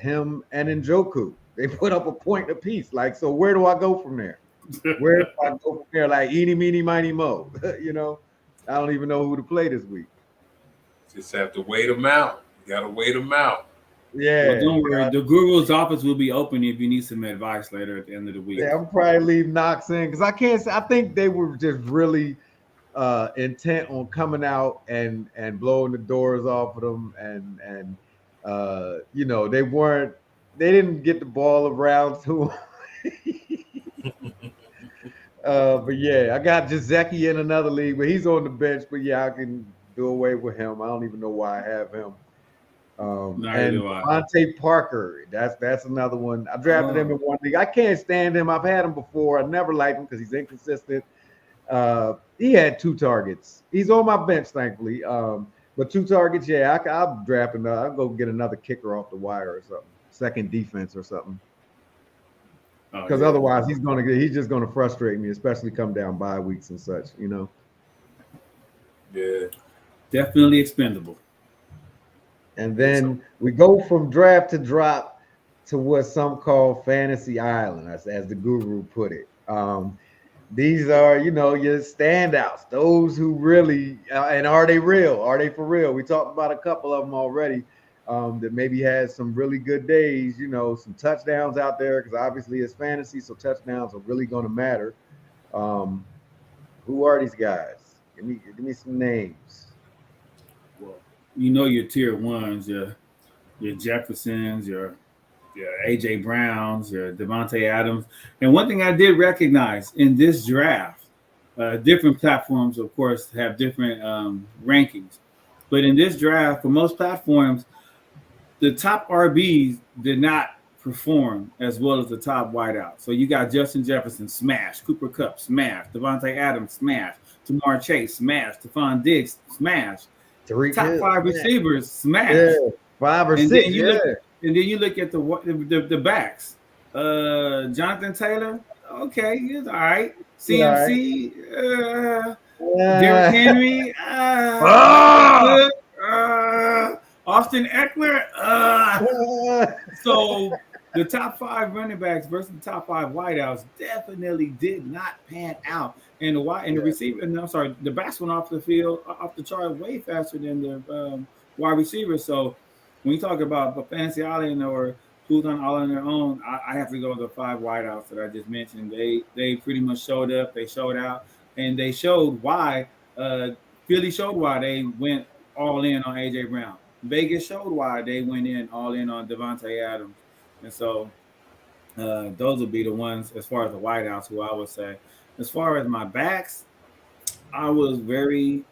him and Njoku. They put up a point apiece. So where do I go from there? Where do I go from there? Like eeny, meeny, miny, mo. I don't even know who to play this week.
Just have to wait them out. You got to wait them out.
Yeah.
Well, don't worry. The Guru's office will be open if you need some advice later at the end of the week.
Yeah, I'm probably leave Knox in because I think they were just really intent on coming out and blowing the doors off of them and they didn't get the ball around to him. But I got Jazeki in another league, but he's on the bench. But I can do away with him. I don't even know why I have him. And Devontae Parker, that's another one. I drafted him in one league. I can't stand him. I've had him before. I never liked him because he's inconsistent. He had 2 targets. He's on my bench, thankfully. But 2 targets, I'll draft another. I'll go get another kicker off the wire or something. Second defense or something. Because otherwise he's just gonna frustrate me, especially come down bye weeks and such,
Yeah.
Definitely expendable.
And then we go from draft to drop to what some call Fantasy Island, as the Guru put it. These are, your standouts, those who really, and are they real? Are they for real? We talked about a couple of them already that maybe had some really good days, some touchdowns out there, because obviously it's fantasy, so touchdowns are really going to matter. Who are these guys? Give me some names.
Well, your tier ones, your Jeffersons, your AJ Browns, your Devontae Adams. And one thing I did recognize in this draft, different platforms, of course, have different rankings. But in this draft, for most platforms, the top RBs did not perform as well as the top wideouts. So you got Justin Jefferson, smash. Cooper Kupp, smash. Devontae Adams, smash. Jamar Chase, smash. Stephon Diggs, smash. Top 5 receivers, smash.
Yeah, 5 or 6.
And then you look at the backs. Jonathan Taylor, okay, he's all right. CMC, Derrick Henry, Austin Eckler. So the top 5 running backs versus the top 5 wideouts definitely did not pan out. And the receiver, and I'm sorry, the backs went off the field, off the chart way faster than the wide receivers. So when you talk about Fantasy Island or who's on all on their own, I have to go with the 5 wideouts that I just mentioned. They pretty much showed up, they showed out, and they showed why. Philly showed why they went all in on AJ Brown. Vegas showed why they went all in on Devontae Adams. And so those would be the ones as far as the wideouts who I would say. As far as my backs, I was really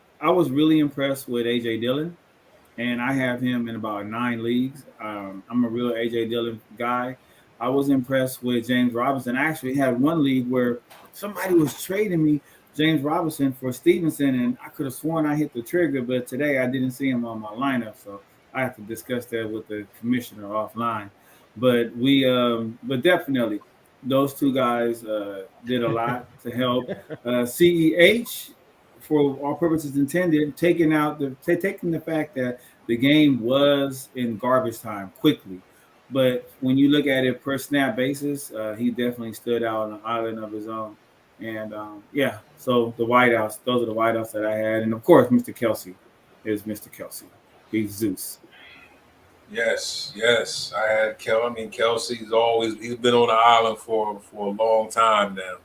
impressed with AJ Dillon, and I have him in about 9 leagues. I'm a real AJ Dillon guy. I was impressed with James Robinson. I actually had one league where somebody was trading me James Robinson for Stevenson, and I could have sworn I hit the trigger, but today I didn't see him on my lineup, so I have to discuss that with the commissioner offline. But but definitely, those 2 guys did a lot to help. CEH, for all purposes intended, taking the fact that the game was in garbage time quickly. But when you look at it per snap basis, he definitely stood out on an island of his own. And so the wideouts, those are the wideouts that I had. And of course, Mr. Kelsey is Mr. Kelsey. He's Zeus.
Yes. I had Kelsey's he's been on the island for a long time now.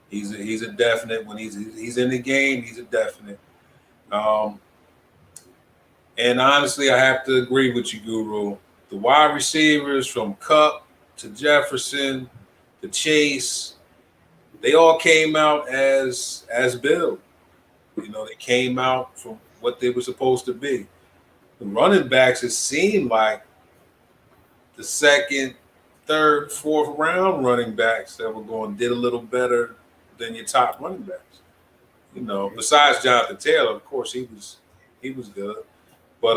He's a definite when he's in the game. He's a definite. And honestly, I have to agree with you, Guru. The wide receivers from Cup to Jefferson to Chase, they all came out as billed. They came out from what they were supposed to be. The running backs, it seemed like the 2nd, 3rd, 4th round running backs that did a little better than your top running backs. Besides Jonathan Taylor, of course, he was good. But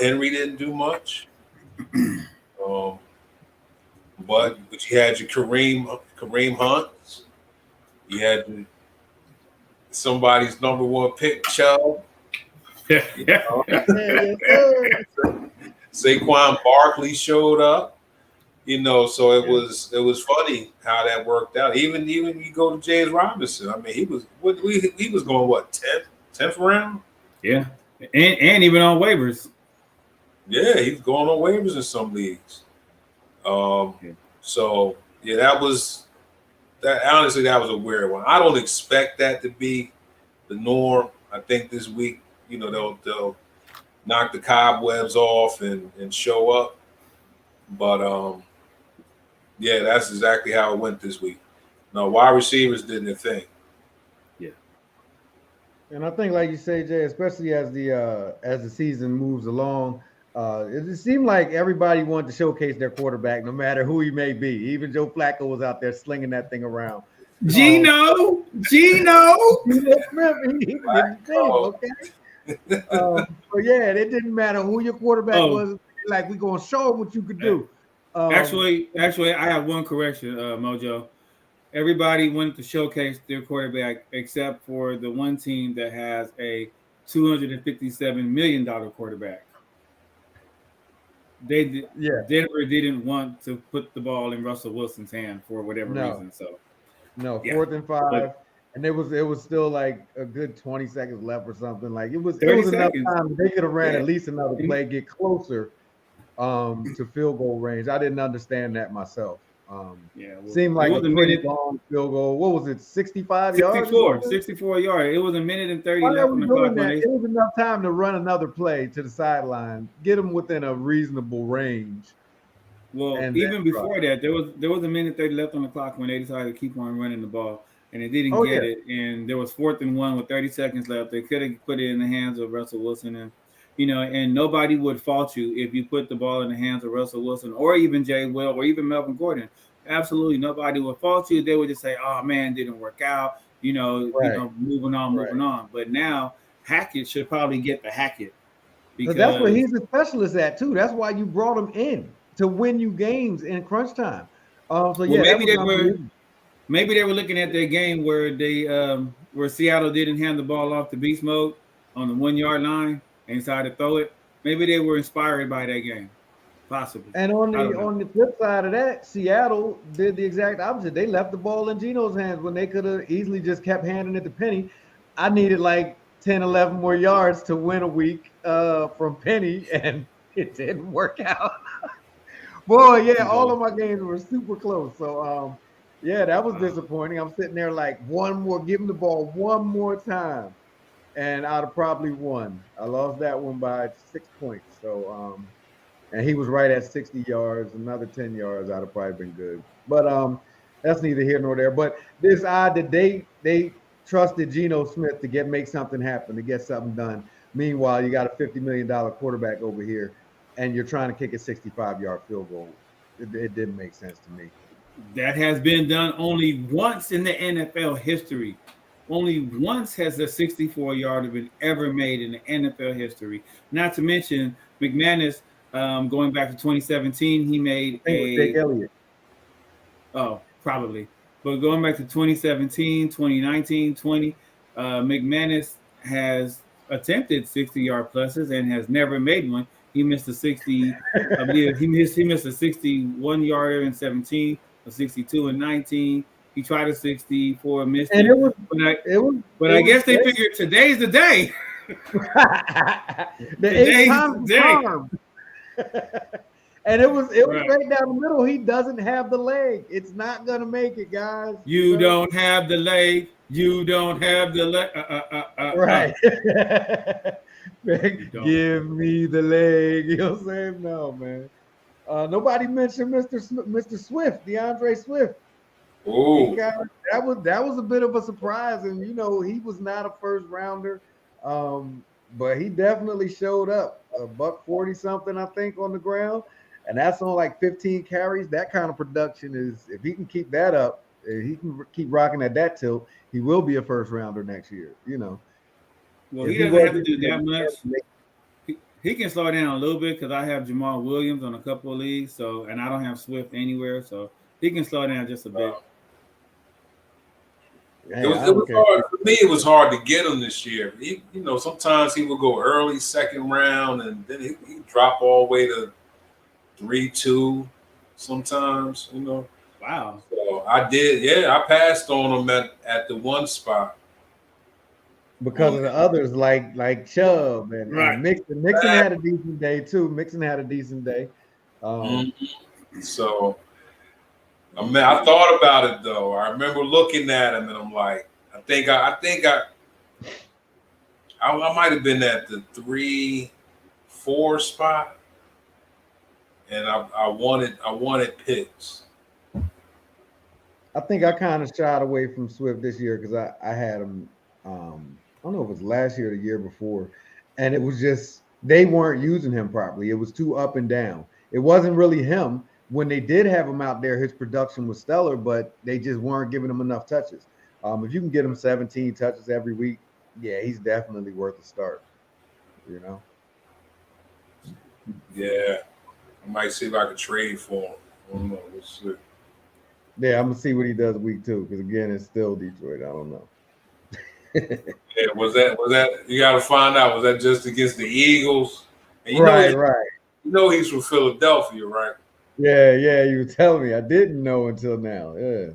Henry didn't do much. But you had your Kareem Hunt. You had somebody's number 1 pick, Chubb. Saquon Barkley showed up. So it was funny how that worked out. Even you go to James Robinson. I mean, he was going what 10th round?
Yeah, and even on waivers.
Yeah, he's going on waivers in some leagues. So yeah, that was honestly that was a weird one. I don't expect that to be the norm. I think this week, they'll knock the cobwebs off and show up. But yeah, that's exactly how it went this week. No, wide receivers did their thing.
Yeah.
And I think, like you say, Jay, especially as the season moves along, it seemed like everybody wanted to showcase their quarterback, no matter who he may be. Even Joe Flacco was out there slinging that thing around.
Gino.
Okay. So yeah, it didn't matter who your quarterback was. Like, we're gonna show what you could do.
Actually, I have one correction, Mojo. Everybody wanted to showcase their quarterback except for the one team that has a $257 million quarterback. Denver didn't want to put the ball in Russell Wilson's hand for whatever reason. So
4th and 5, and it was still like a good 20 seconds left or something. Like it was enough time. They could have ran at least another play, get closer to field goal range. I didn't understand that myself. Seemed like a pretty long field goal. What was it, 65 yards?
64 yards. It was a minute and 30 left on the clock.
It was enough time to run another play to the sideline, get them within a reasonable range.
Well, even before that, there was a minute 30 left on the clock when they decided to keep on running the ball, and they didn't get it. And there was 4th and 1 with 30 seconds left. They could have put it in the hands of Russell Wilson, and and nobody would fault you if you put the ball in the hands of Russell Wilson or even Jay Will or even Melvin Gordon. Absolutely, nobody would fault you. They would just say, "Oh man, didn't work out." Moving on. But now Hackett should probably get the Hackett
because that's what he's a specialist at too. That's why you brought him in to win you games in crunch time.
Maybe they were looking at their game where where Seattle didn't hand the ball off to beast mode on the 1 yard line and decided to throw it. maybe they were inspired by that game, possibly.
And on the flip side of that, Seattle did the exact opposite. They left the ball in Geno's hands when they could have easily just kept handing it to Penny. I needed like 10, 11 more yards to win a week from Penny, and it didn't work out. Boy, yeah, all of my games were super close. So, yeah, that was disappointing. I'm sitting there like one more, give him the ball one more time, and I'd have probably won. I lost that one by 6 points. So, and he was right at 60 yards. Another 10 yards, I'd have probably been good. But that's neither here nor there. But it's odd that they trusted Geno Smith to make something happen, to get something done. Meanwhile, you got a $50 million quarterback over here, and you're trying to kick a 65-yard field goal. It didn't make sense to me.
That has been done only once in the NFL history. Only once has a 64-yarder been ever made in the NFL history. Not to mention McManus, going back to 2017, he made
Jake Elliott.
Oh, probably. But going back to 2017, 2019, 20, McManus has attempted 60-yard pluses and has never made one. He missed a 60. I believe he missed a 61-yarder in 17, a 62 in 19. He tried a 64, missed
and
it.
But
I guess they figured today's the day.
Today's the day. And it was right down the middle. He doesn't have the leg. It's not gonna make it, guys.
You don't have the leg. You don't have the leg.
Right. Give me the leg. You know what I'm saying? No, man. Nobody mentioned Mr. Swift, DeAndre Swift.
Oh,
that was a bit of a surprise, and you know he was not a first rounder, but he definitely showed up. $140 something, I think, on the ground, and that's on like 15 carries. That kind of production is, if he can keep that up, if he can keep rocking at that tilt, he will be a first rounder next year. You know.
Well, he doesn't have to do that much. He can slow down a little bit because I have Jamal Williams on a couple of leagues, so, and I don't have Swift anywhere, so he can slow down just a bit.
It was hard for me. It was hard to get him this year. Sometimes he would go early second round, and then he drop all the way to 3-2. Sometimes,
Wow.
So I did. Yeah, I passed on him at the one spot
because of the others like Chubb and Mixon. Mixon had a decent day too.
So. I thought about it though. I remember looking at him, and I'm like, I think I might have been at the 3-4 spot, and I wanted picks.
I think I kind of shied away from Swift this year because I had him. I don't know if it was last year or the year before, and it was just they weren't using him properly. It was too up and down. It wasn't really him. When they did have him out there, his production was stellar, but they just weren't giving him enough touches. If you can get him 17 touches every week, yeah, he's definitely worth a start. You know?
Yeah. I might see if I could trade for him. I don't know. We'll see.
Yeah, I'm going to see what he does week 2, because, again, it's still Detroit. I don't know.
Yeah, was that you got to find out, was that just against the Eagles? And
right.
You know he's from Philadelphia, right?
Yeah, you were telling me. I didn't know until now.
Yeah,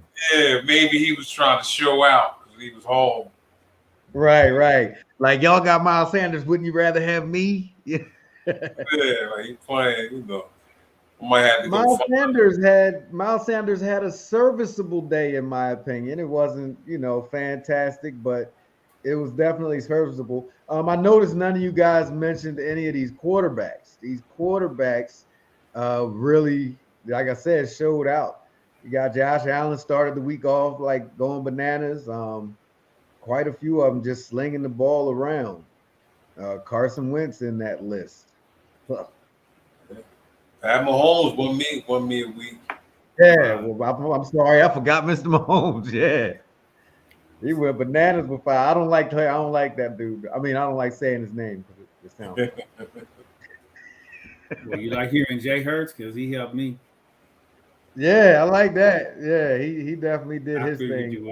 maybe he was trying to show out because he was home.
Right. Like, y'all got Miles Sanders. Wouldn't you rather have me?
Yeah, like he playing, I might have to go.
Miles Sanders had a serviceable day, in my opinion. It wasn't, fantastic, but it was definitely serviceable. I noticed none of you guys mentioned any of these quarterbacks. These quarterbacks really, like I said, showed out. You got Josh Allen started the week off like going bananas. Quite a few of them just slinging the ball around. Carson Wentz in that list.
Pat Mahomes won me a week.
Yeah, well, I'm sorry, I forgot Mr. Mahomes. Yeah, he went bananas with 5. I don't like that dude. I mean, I don't like saying his name because it sounds.
Well, you like hearing Jay Hurts because he helped me.
Yeah, I like that. Yeah, he definitely did his thing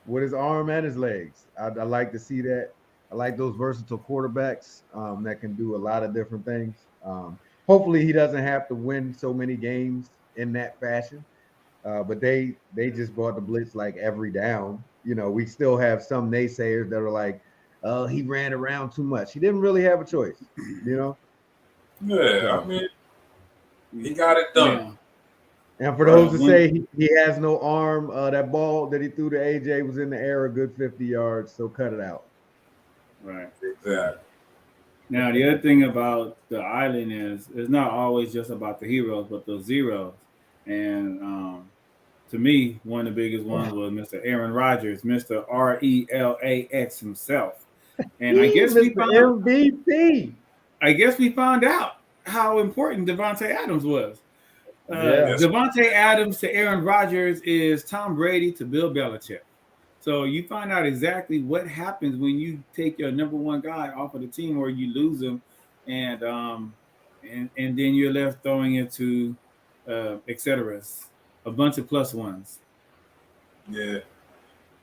with his arm and his legs. I like to see that. I like those versatile quarterbacks that can do a lot of different things. Hopefully, he doesn't have to win so many games in that fashion. But they just brought the blitz like every down. You know, we still have some naysayers that are like, "Oh, he ran around too much." He didn't really have a choice. You know.
Yeah, I mean, he got it done.
Yeah.
And for those that say he has no arm, that ball that he threw to AJ was in the air a good 50 yards. So cut it out.
Right.
Exactly.
Now the other thing about the island is it's not always just about the heroes, but the zeros. And to me, one of the biggest ones was Mr. Aaron Rodgers, Mr. RELAX himself. And I guess we
Mr.
found
MVP.
I guess we found out how important Devontae Adams was.
Yeah.
Devontae Adams to Aaron Rodgers is Tom Brady to Bill Belichick. So you find out exactly what happens when you take your number one guy off of the team or you lose him, and then you're left throwing into etc. A bunch of plus ones.
Yeah.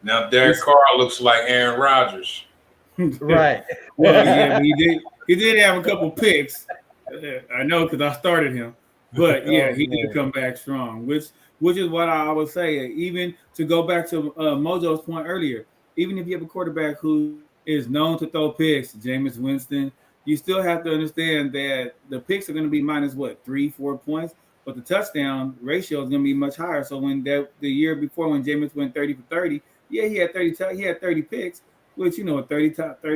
Now Derek Carr looks like Aaron Rodgers.
Right.
Well, yeah, but he did have a couple picks. I know because I started him. But yeah, he did come back strong, which is what I always say. Even to go back to Mojo's point earlier, even if you have a quarterback who is known to throw picks, Jameis Winston, you still have to understand that the picks are going to be minus 3-4 points, but the touchdown ratio is going to be much higher. So when the year before when Jameis went 30 for 30, yeah, he had 30 picks, which 30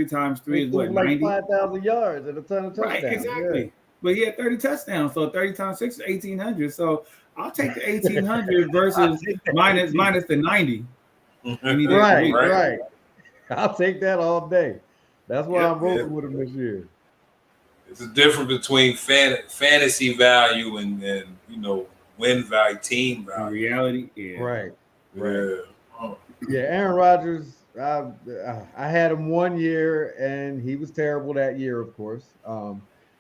times 3 is what,
like
90?
5,000 yards and a ton of touchdowns.
Right, exactly. Yeah. But he had 30 touchdowns, so 30 times 6 is 1,800. So I'll take the 1,800 versus minus the 90.
Right. I'll take that all day. That's why I'm rolling with him this year.
It's a difference between fantasy value and win value, team value.
In reality, yeah.
Right.
Yeah.
Yeah, Aaron Rodgers. I had him 1 year, and he was terrible that year. Of course,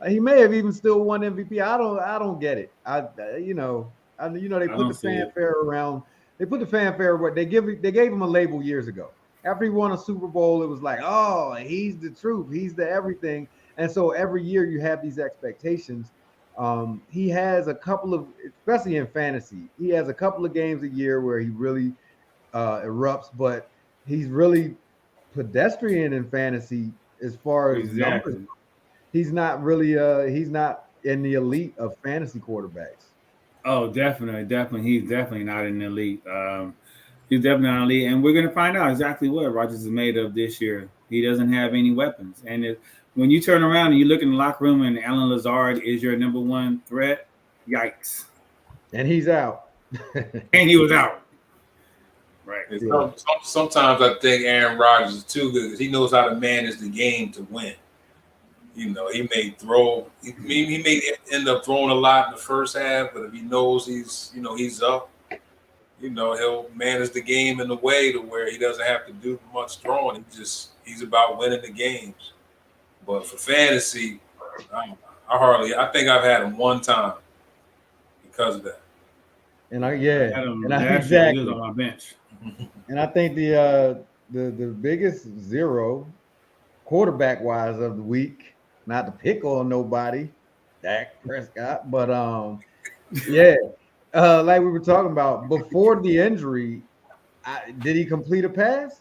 he may have even still won MVP. I don't get it. They put the fanfare around. They put the fanfare where they gave him a label years ago. After he won a Super Bowl, it was like, oh, he's the truth. He's the everything. And so every year you have these expectations. He has a couple of, especially in fantasy, he has a couple of games a year where he really erupts, but he's really pedestrian in fantasy as far as numbers. He's not really he's not in the elite of fantasy quarterbacks.
Oh, definitely. He's definitely not in the elite. He's definitely not elite, and we're going to find out exactly what Rodgers is made of this year. He doesn't have any weapons, and when you turn around and you look in the locker room and Allen Lazard is your number one threat, yikes!
And he's out.
And he was out. Right.
Sometimes I think Aaron Rodgers is too good because he knows how to manage the game to win. He may throw. He may end up throwing a lot in the first half, but if he knows he's up, he'll manage the game in a way to where he doesn't have to do much throwing. He's about winning the games. But for fantasy, I think I've had him one time because of that.
And exactly
on my bench.
And I think the biggest zero quarterback wise of the week, not to pick on nobody, Dak Prescott, but like we were talking about before the injury, did he complete a pass?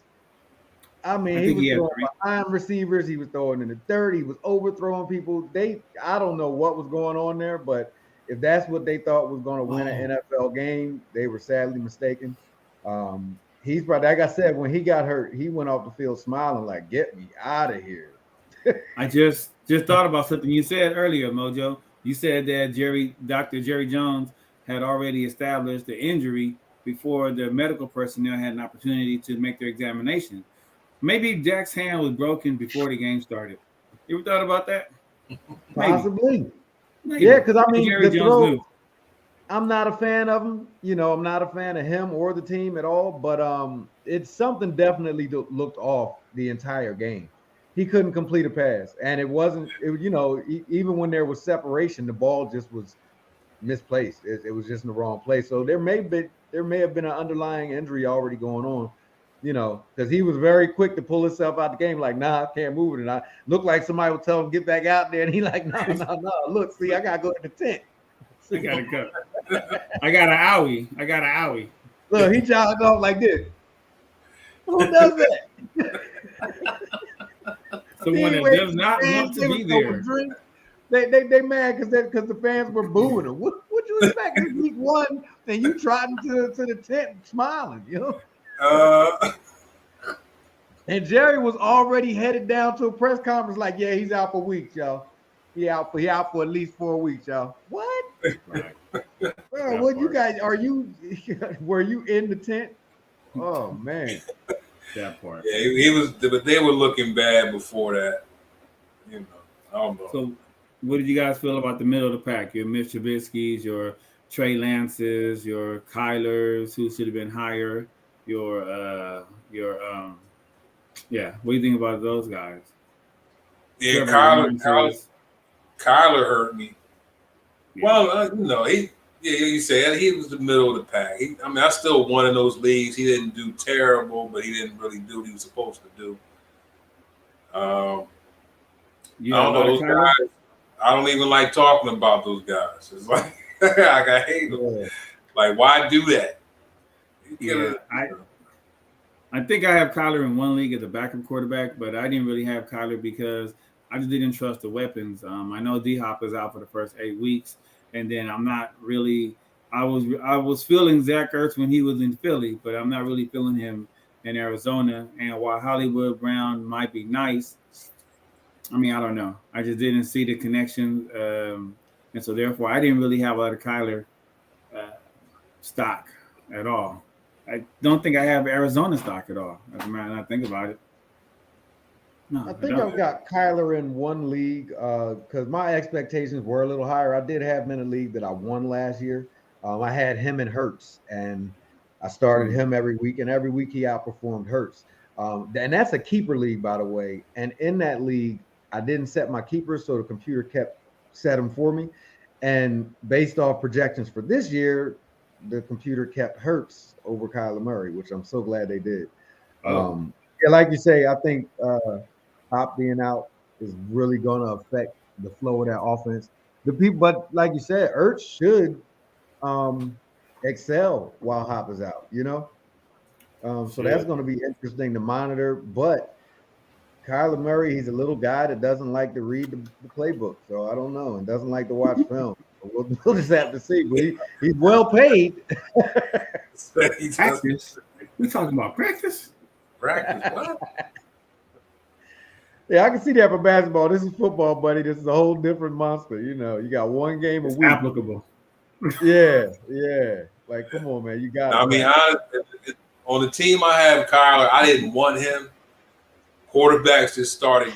I mean, he was throwing behind receivers, he was throwing in the dirt, he was overthrowing people. I don't know what was going on there, but if that's what they thought was going to win an NFL game, they were sadly mistaken. He's probably, like I said, when he got hurt, he went off the field smiling like, "Get me out of here."
I just thought about something you said earlier, Mojo. You said that Dr. Jerry Jones had already established the injury before the medical personnel had an opportunity to make their examination. Maybe Dak's hand was broken before the game started. You ever thought about that?
Possibly. Maybe. Yeah, because I mean,
Jerry Jones knew.
I'm not a fan of him. I'm not a fan of him or the team at all. But it's something definitely looked off the entire game. He couldn't complete a pass, and it wasn't. Even when there was separation, the ball just was misplaced. It was just in the wrong place. So there may have been an underlying injury already going on. because he was very quick to pull himself out the game. Like, nah, I can't move it. And I looked like somebody would tell him get back out there, and he like, no. Look, see, I gotta go in the tent.
I gotta go. I got an owie.
Look, he jogged off like this. Who does that?
Someone that does not want to be there.
They mad because the fans were booing him. What you expect? It's week 1, and you trotting to the tent smiling, And Jerry was already headed down to a press conference like, yeah, he's out for weeks, y'all. He out for at least 4 weeks, y'all. What?
Right.
Bro, what you guys were you in the tent? Oh man.
That part.
Yeah, he was, but they were looking bad before that. I don't know.
So, what did you guys feel about the middle of the pack? Your Mitch Trubisky's, your Trey Lance's, your Kyler's, who should have been higher. What do you think about those guys?
Yeah,
Kyler
hurt me.
Yeah.
Well, you said he was the middle of the pack. I still won in those leagues. He didn't do terrible, but he didn't really do what he was supposed to do. I don't know those guys. I don't even like talking about those guys. It's like I hate them. Yeah. Like, why do that?
I think I have Kyler in one league as a backup quarterback, but I didn't really have Kyler because I just didn't trust the weapons. I know D-Hop is out for the first 8 weeks, and then I'm not really. I was feeling Zach Ertz when he was in Philly, but I'm not really feeling him in Arizona. And while Hollywood Brown might be nice, I don't know. I just didn't see the connection, and so therefore I didn't really have a lot of Kyler stock at all. I don't think I have Arizona stock at all. As a matter of think about it. No,
I think I've got Kyler in one league because my expectations were a little higher. I did have him in a league that I won last year. I had him and Hurts, and I started him every week, and every week he outperformed Hurts. And that's a keeper league, by the way. And in that league, I didn't set my keepers, so the computer kept set them for me. And based off projections for this year, the computer kept Hurts over Kyler Murray, which I'm so glad they did. Like you say, I think Hop being out is really going to affect the flow of that offense. But like you said, Ertz should excel while Hop is out. So that's going to be interesting to monitor. But Kyler Murray, he's a little guy that doesn't like to read the playbook, so I don't know, and doesn't like to watch film. We'll just have to see. But he's well paid.
Practice? We talking about practice?
Practice? What?
Yeah, I can see that for basketball. This is football, buddy. This is a whole different monster. You got one game a week.
Applicable.
Yeah. Like, come on, man. You got
it. On the team I have Kyler, I didn't want him. Quarterbacks just started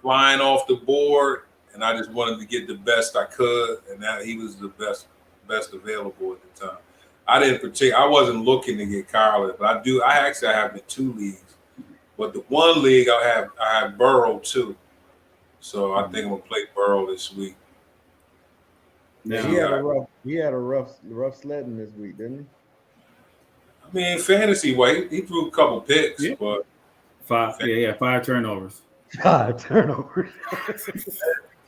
flying off the board, and I just wanted to get the best I could, and that he was the best available at the time. I wasn't looking to get Kyler, but I have him in 2 leagues. But the one league I have Burrow too. So I think I'm gonna play Burrow this week.
Yeah, he had a rough sledding this week, didn't he?
Fantasy way, he threw a couple picks, but
5 turnovers.
5 turnovers.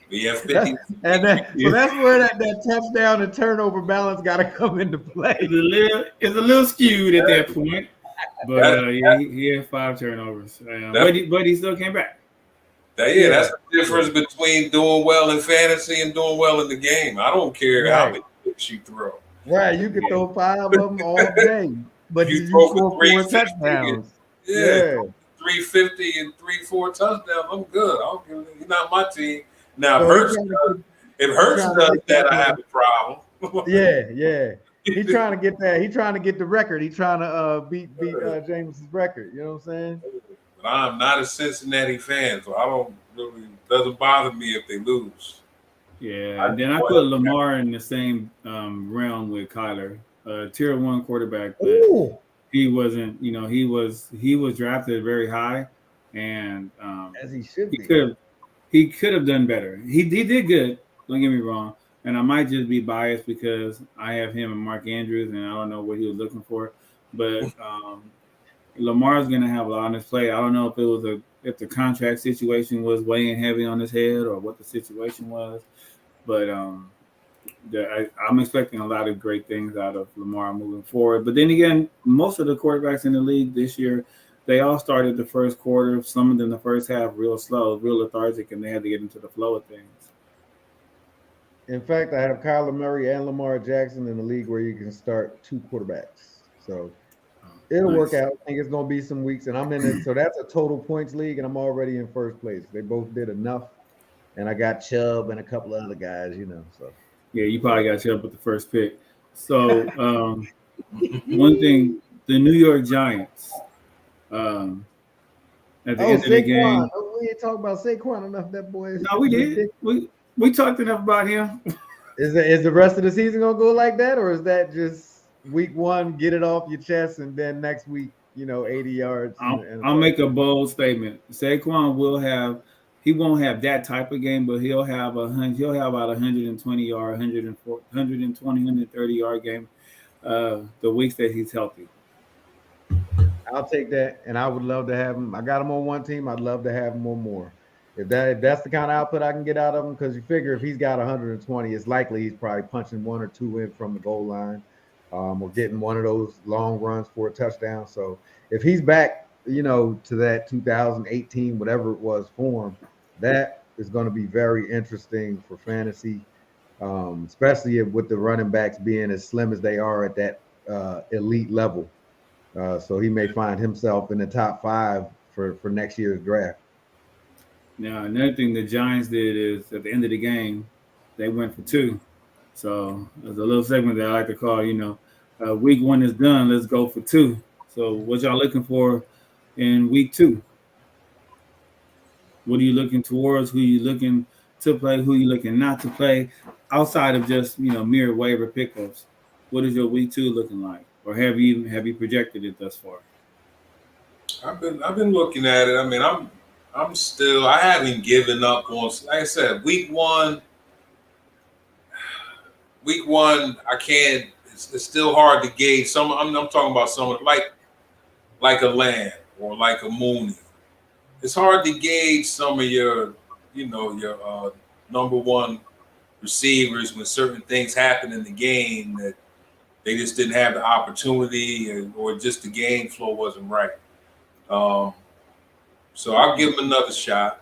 Yeah, 50.
So that's where that touchdown and turnover balance got to come into play.
It's a little skewed at that point, but he had 5 turnovers. But he still came back.
That's the difference between doing well in fantasy and doing well in the game. I don't care how many picks you throw.
Right, you can throw 5 of them all day, but you
throw
score 4 touchdowns.
350 and 3-4 touchdowns. I'm good. I don't give a, you're not my team. Now, if Hurts does that, I have a problem.
Yeah. He's trying to get that. He's trying to get the record. He's trying to beat James's record. You know what I'm saying?
But I'm not a Cincinnati fan, so I don't really doesn't bother me if they lose.
Yeah, and then I put Lamar in the same realm with Kyler, tier 1 quarterback. But he wasn't. He was drafted very high, and
as he should be.
He could have done better. He did good. Don't get me wrong. And I might just be biased because I have him and Mark Andrews, and I don't know what he was looking for. But Lamar's going to have a lot on his plate. I don't know if the contract situation was weighing heavy on his head or what the situation was, but I'm expecting a lot of great things out of Lamar moving forward. But then again, most of the quarterbacks in the league this year, they all started the first quarter. Some of them the first half real slow, real lethargic, and they had to get into the flow of things.
In fact, I have Kyler Murray and Lamar Jackson in the league where you can start 2 quarterbacks. So it'll work
Nice.
out. I think it's going to be some weeks, and I'm in it. So that's a total points league, and I'm already in first place. They both did enough, and I got Chubb and a couple of other guys, So
Yeah, you probably got you up with the first pick. So one thing, the New York Giants, at the end of the
Saquon.
game.
Oh, we ain't talking about Saquon enough. That boy is
No, we did.
ridiculous.
We talked enough about him.
Is the rest of the season gonna go like that, or is that just week 1, get it off your chest, and then next week, 80 yards?
I'll make a bold statement. Saquon he won't have that type of game, but he'll have about 120 yard, 120, 130 yard game the weeks that he's healthy.
I'll take that, and I would love to have him. I got him on one team. I'd love to have him on more. If that's the kind of output I can get out of him, because you figure if he's got 120, it's likely he's probably punching 1 or 2 in from the goal line, or getting one of those long runs for a touchdown. So if he's back, to that 2018, whatever it was, form, that is going to be very interesting for fantasy, especially with the running backs being as slim as they are at that elite level. So he may find himself in the top 5 for next year's draft.
Now, another thing the Giants did is at the end of the game, they went for 2. So there's a little segment that I like to call, week 1 is done, let's go for 2. So what y'all looking for in week 2? What are you looking towards? Who are you looking to play? Who are you looking not to play? Outside of just, mere waiver pickups, what is your week 2 looking like? Or have you projected it thus far?
I've been looking at it. I mean, I haven't given up on, like I said, week one, I can't, it's still hard to gauge. I'm talking about someone like a Lamb or like a Mooney. It's hard to gauge some of your number one receivers when certain things happen in the game that they just didn't have the opportunity, or just the game flow wasn't right. So I'll give him another shot.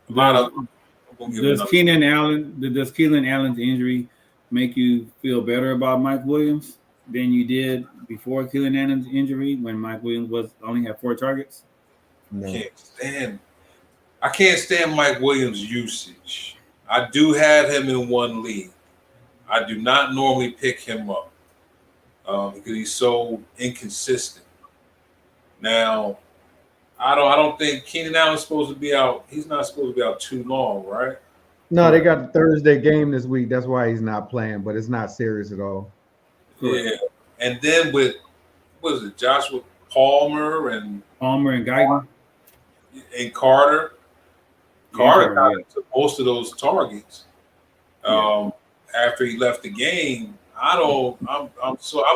Does Keenan Allen's injury make you feel better about Mike Williams than you did before Keenan Allen's injury when Mike Williams only had 4 targets?
No.
I can't stand Mike Williams' usage. I do have him in one league. I do not normally pick him up because he's so inconsistent. Now, I don't think Keenan Allen's supposed to be out. He's not supposed to be out too long, right?
No, they got the Thursday game this week. That's why he's not playing, but it's not serious at all.
Yeah. And then with, what is it, Joshua Palmer and
Guyton
and Carter. Carter got into most of those targets after he left the game. I'm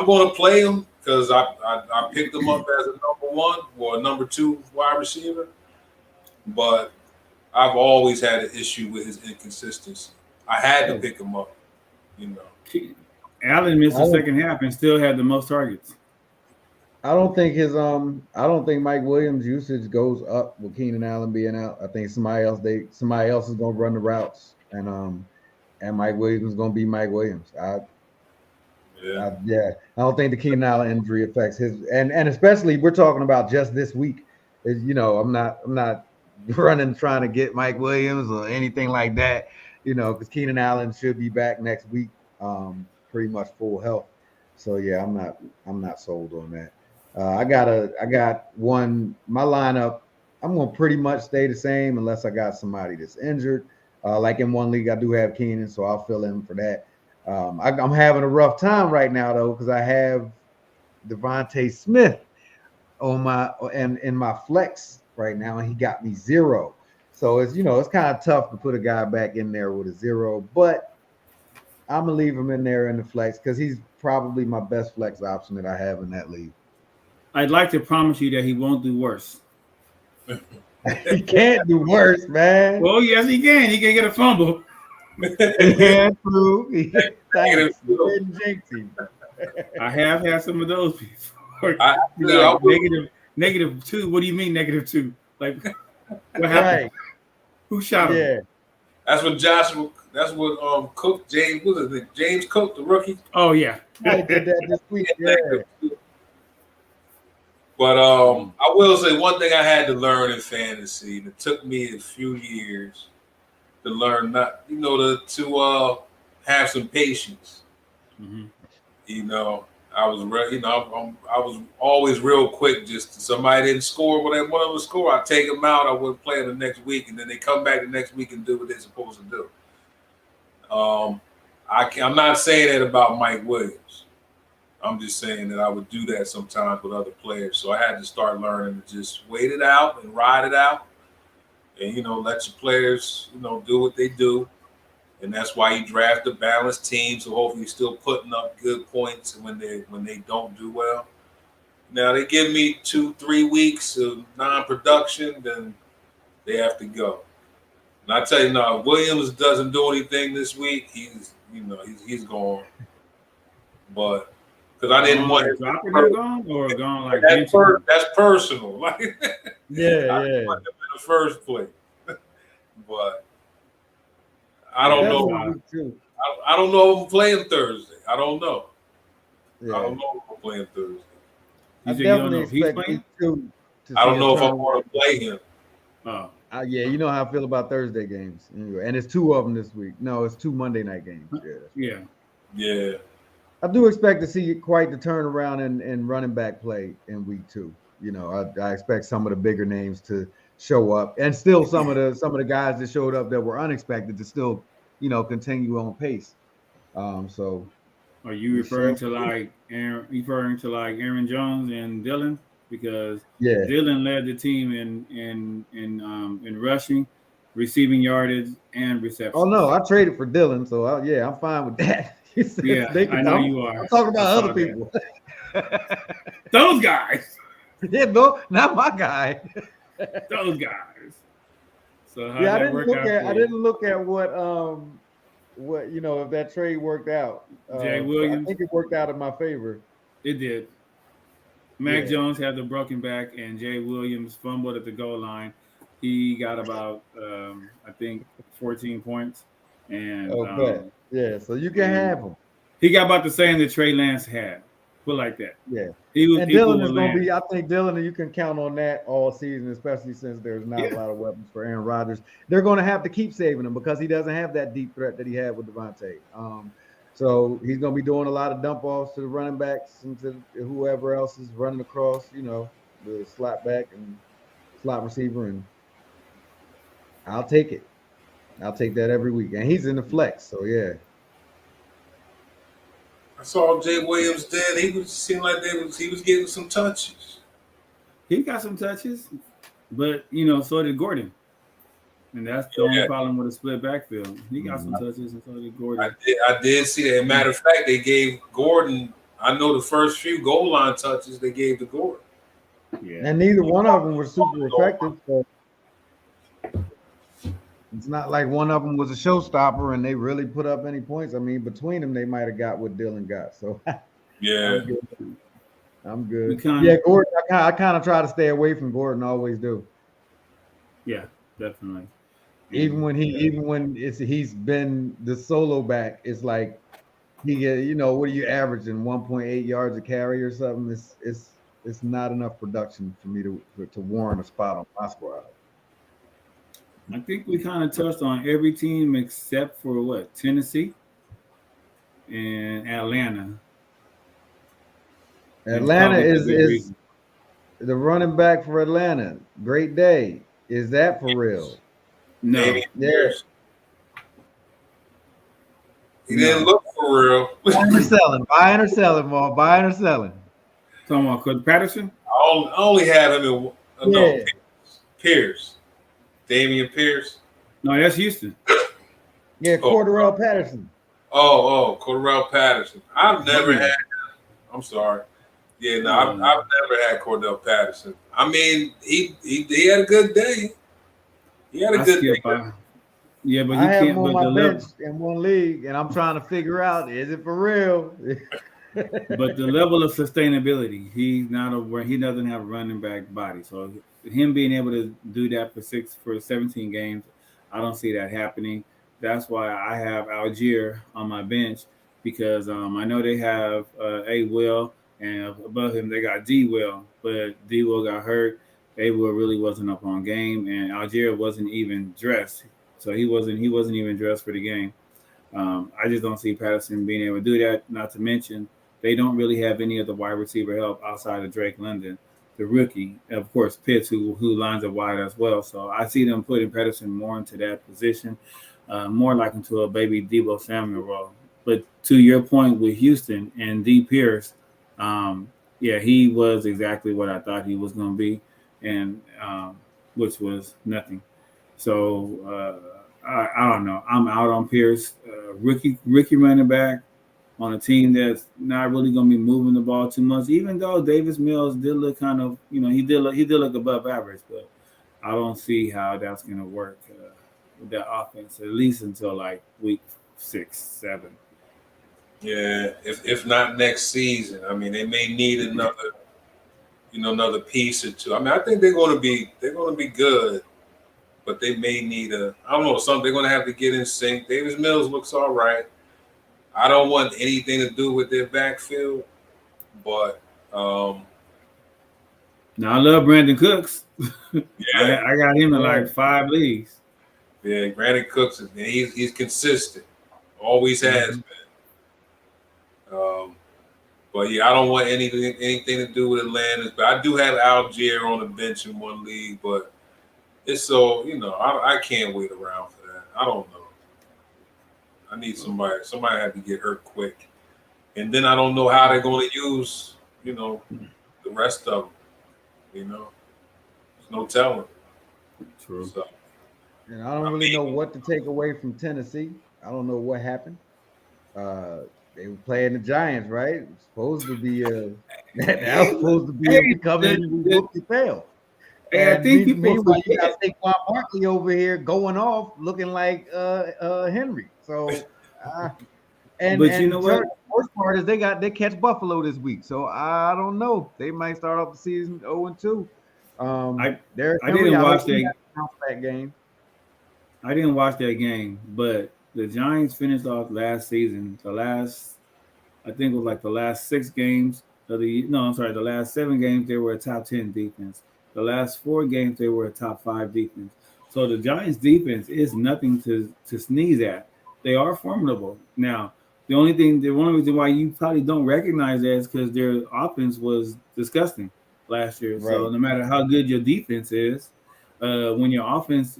going to play him because I picked him up as a number 1 or a number 2 wide receiver, but I've always had an issue with his inconsistency. I had to pick him up,
Allen missed the second half and still had the most targets.
I don't think Mike Williams' usage goes up with Keenan Allen being out. I think somebody else is going to run the routes, and Mike Williams is going to be Mike Williams. I don't think the Keenan Allen injury affects his, and especially we're talking about just this week. I'm not running trying to get Mike Williams or anything like that, because Keenan Allen should be back next week, pretty much full health. So yeah, I'm not sold on that. I got one. My lineup, I'm gonna pretty much stay the same unless I got somebody that's injured. Like in one league, I do have Keenan, so I'll fill in for that. I'm having a rough time right now though because I have Devontae Smith on in my flex right now, and he got me 0. So it's kind of tough to put a guy back in there with a 0, but I'm gonna leave him in there in the flex because he's probably my best flex option that I have in that league.
I'd like to promise you that he won't do worse.
He can't do worse, man.
Well, yes, he can. He can get a fumble.
Yeah, true.
Negative
Thanks.
two.
Go ahead and jinx him.
I have had some of those before.
I
-2. What do you mean -2? Like, what happened?
Right.
Who shot him?
Yeah.
That's what Joshua. That's what Cook James. What is it? James Cook, the rookie.
Oh yeah.
I did that this week. Yeah.
But I will say one thing I had to learn in fantasy, and it took me a few years to learn to have some patience.
Mhm.
I was I was always real quick. Just somebody didn't score, whatever one of them score, I take them out. I wouldn't play them the next week, and then they come back the next week and do what they're supposed to do. I'm not saying that about Mike Williams. I'm just saying that I would do that sometimes with other players. So I had to start learning to just wait it out and ride it out, and let your players do what they do. And that's why you draft a balanced team, so hopefully you're still putting up good points when they don't do well. Now they give me 2-3 weeks of non-production, then they have to go. And I tell you, no, if Williams doesn't do anything this week, he's gone. But because I didn't want him
dropping him gone or gone like
that's personal. Like
Yeah.
I didn't want him in the first place. But I don't know. I don't know if I'm playing Thursday. I don't know.
Yeah.
I don't know if I'm playing Thursday.
I
You don't know
definitely
if he's
expect
playing?
week 2 to
I don't
see
know
a
if I
turn.
want to play him.
Oh,
Yeah, you know how I feel about Thursday games. Anyway, and it's 2 of them this week. No, it's 2 Monday night games. Yeah.
yeah.
Yeah.
I do expect to see quite the turnaround in running back play in week 2. I expect some of the bigger names to show up, and still some of the guys that showed up that were unexpected to still, continue on pace. So
Are you referring to like Aaron Jones and Dylan? Because
yeah,
Dylan led the team in rushing, receiving yardage, and reception.
oh no, I traded for Dylan, so I'm fine with that.
Yeah, I know you are.
I'm talking about
I saw
other people.
Those guys.
Yeah, no, not my guy.
Those guys. So how
Yeah, I
that
didn't
work
look
out?
at
for
I
you?
didn't look at what if that trade worked out.
Jay
but
Williams?
I think it worked out in my favor.
It did. Mac
Yeah.
Jones had the broken back, and Jay Williams fumbled at the goal line. He got about, I think, 14 points, and
Okay. Yeah, so you can have him.
he got about the same that Trey Lance had. Put it like that.
Yeah.
He was
And
equal
Dylan
with
is going to
Lance.
be, I think Dylan, you can count on that all season, especially since there's not a lot of weapons for Aaron Rodgers. They're going to have to keep saving him because he doesn't have that deep threat that he had with Devontae. So he's going to be doing a lot of dump offs to the running backs and to whoever else is running across, the slot back and slot receiver. And I'll take it. I'll take that every week. And he's in the flex. So, yeah.
I saw Jay Williams dead. Seemed like he was getting some touches.
He got some touches, but so did Gordon, and that's the only problem with a split backfield. He got some touches, and so did Gordon.
I did see that. As a matter of fact, they gave Gordon. I know the first few goal line touches they gave to Gordon.
Yeah,
And neither one of them was super effective. So it's not like one of them was a showstopper and they really put up any points. I mean, between them, they might have got what Dylan got. So
Yeah.
I'm good.
kinda-
Yeah, Gordon. I kind of try to stay away from Gordon. Always do.
yeah, definitely.
Even when he's been the solo back, it's like he get, what are you averaging 1.8 yards a carry or something? It's not enough production for me to warrant a spot on my squad.
I think we kind of touched on every team except for Tennessee and Atlanta.
Atlanta
Probably
is
for good reason.
the running back for Atlanta. Great day. Is that for real?
No,
Maybe.
Yeah.
He didn't look for real.
Buying or selling? Buying or selling, Maul? Buying or selling?
talking about Cody Patterson.
I only had him in
Yeah.
Pierce. Damian Pierce.
No, that's Houston.
Yeah, Cordarrelle Patterson.
Oh, Cordarrelle Patterson. I've never had him. I'm sorry. Yeah, no, I've never had Cordell Patterson. I mean, he had a good day. He had a
I
good
skip
day.
by. Yeah, but
I
you
have him
can't.
on
But
my
the
bench
level,
in one league, and I'm trying to figure out, is it for real?
but the level of sustainability, he's not a. He doesn't have a running back body. So him being able to do that for 17 games, I don't see that happening. That's why I have Algier on my bench because I know they have A. Will, and above him they got D. Will, but D. Will got hurt. A. Will really wasn't up on game, and Algier wasn't even dressed, so he wasn't even dressed for the game. I just don't see Patterson being able to do that. Not to mention, they don't really have any of the wide receiver help outside of Drake London, the rookie, and of course Pitts, who lines up wide as well. So I see them putting Patterson more into that position, more like into a baby Debo Samuel role. But to your point with Houston and D. Pierce, yeah, he was exactly what I thought he was going to be, and which was nothing. So I don't know. I'm out on Pierce, rookie running back on a team that's not really going to be moving the ball too much. Even though Davis Mills did look kind of, he did look above average, but I don't see how that's going to work with that offense at least until like week 6, 7.
Yeah, if not next season. I mean, they may need another piece or two. I mean, I think they're going to be good, but they may need I don't know, something. They're going to have to get in sync. Davis Mills looks all right. I don't want anything to do with their backfield, but
Now I love Brandon Cooks.
yeah,
I got him in like 5 leagues.
yeah. Brandon Cooks, he's consistent, always has
Mhm.
been. But yeah, I don't want anything to do with Atlanta. But I do have Algier on the bench in one league, but it's so I can't wait around for that. I don't know. I need somebody. Somebody had to get hurt quick, and then I don't know how they're going to use the rest of them. There's no telling.
True.
So
And I don't
I
really know
mean,
what to take away from Tennessee. I don't know what happened. They were playing the Giants, right? It was supposed to be that was
Hey,
supposed to be
hey,
a we come in and we whoop you fail.
hey, I
And
think people
meanwhile, you got
forget.
Saquon Barkley over here going off, looking like Henry. So,
But you know what?
the worst part is they catch Buffalo this week. So I don't know. They might start off the season 0-2.
I
Derrick
I
Henry,
didn't
I hope
watch
he
that.
has a bounce back game.
I didn't watch that game, but the Giants finished off last season. I think it was like the last 6 games of the no, I'm sorry, the last 7 games they were a top 10 defense. The last 4 games they were a top 5 defense. So the Giants defense is nothing to sneeze at. They are formidable. Now, the one reason why you probably don't recognize that is because their offense was disgusting last year. So
Right.
no matter how good your defense is, when your offense,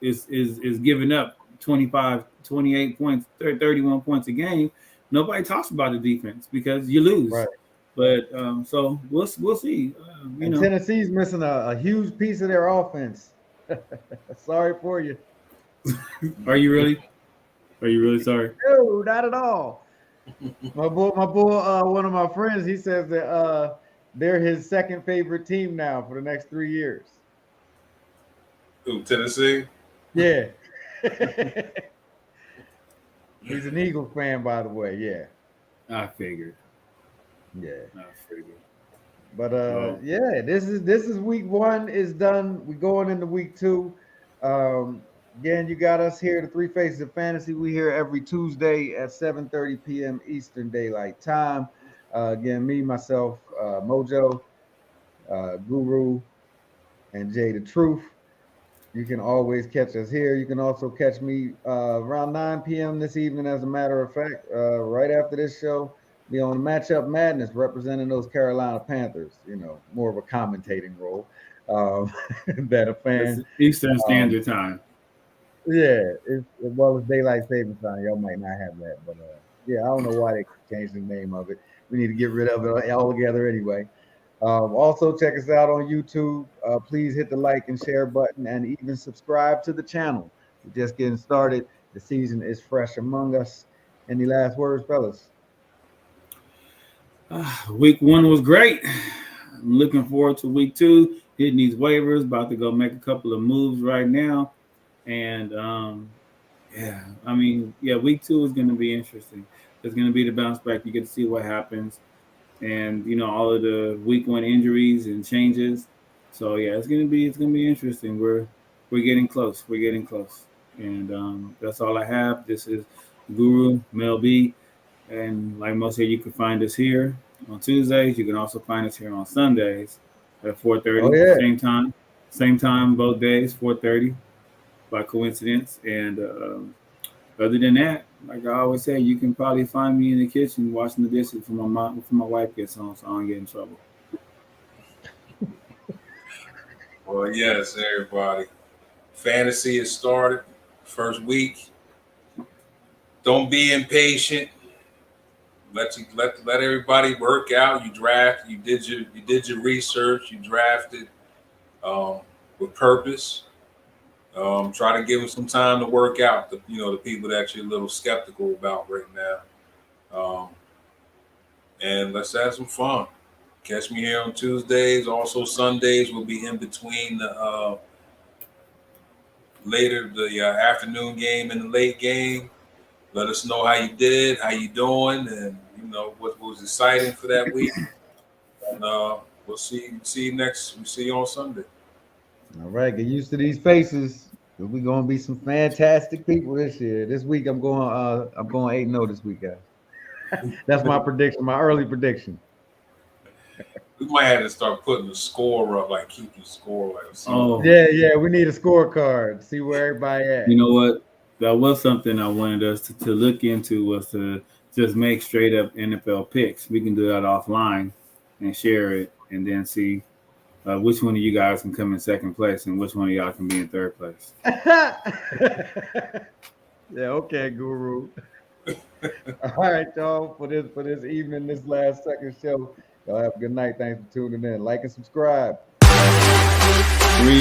is giving up 25, 28 points, 31 points a game, nobody talks about the defense because you lose.
Right.
But so we'll see.
And Tennessee's missing a huge piece of their offense. Sorry for you.
Are you really? Are you really sorry?
No, not at all. My boy, one of my friends, he says that they're his second favorite team now for the next 3 years.
Tennessee.
Yeah. He's an Eagles fan, by the way. Yeah.
I figured.
Yeah.
I figured.
But
Well,
yeah, this is week 1 is done. We're going into week 2. Again, you got us here, the Three Faces of Fantasy. We here every Tuesday at 7:30 p.m. Eastern Daylight Time. Again, me, myself, Mojo, Guru, and Jay the Truth. You can always catch us here. You can also catch me around 9 p.m. this evening, as a matter of fact, right after this show. Be on Matchup Madness representing those Carolina Panthers, more of a commentating role than a
that's
fan.
Eastern
Um,
Standard Time.
yeah, as well as Daylight Savings Time. Y'all might not have that, but yeah, I don't know why they changed the name of it. We need to get rid of it altogether anyway. Also, check us out on YouTube. Please hit the like and share button and even subscribe to the channel. We're just getting started. The season is fresh among us. Any last words, fellas?
Week 1 was great. I'm looking forward to week 2. Hitting these waivers, about to go make a couple of moves right now. And week 2 is going to be interesting. It's going to be the bounce back. You get to see what happens, and all of the week 1 injuries and changes. So yeah, it's going to be interesting. We're getting close. We're getting close, and that's all I have. This is Guru Mel B, and like most of you can find us here on Tuesdays. You can also find us here on Sundays at 4:30.
Oh, yeah.
Same time both days, 4:30 by coincidence. And other than that, like I always say, you can probably find me in the kitchen washing the dishes before my wife gets home, so I don't get in trouble.
Well, yes, everybody. Fantasy has started. First week. Don't be impatient. Let everybody work out. You draft. You did your research. You drafted with purpose. Try to give them some time to work out. The people that you're a little skeptical about right now. And let's have some fun. Catch me here on Tuesdays. Also Sundays will be in between the afternoon game and the late game. Let us know how you did, how you doing, and what was exciting for that week. And we'll see you on Sunday.
All right, get used to these faces. We're gonna be some fantastic people this year. This week I'm going 8-0 this week, guys. That's my prediction, my early prediction.
We might have to start putting the score up, like keep your score like.
Oh
yeah, we need a scorecard. See where everybody at.
You know what? That was something I wanted us to look into, was to just make straight up NFL picks. We can do that offline and share it, and then see which one of you guys can come in second place and which one of y'all can be in third place.
Yeah, okay, Guru. All right, y'all, for this evening, this last second show. Y'all have a good night. Thanks for tuning in. Like and subscribe.
3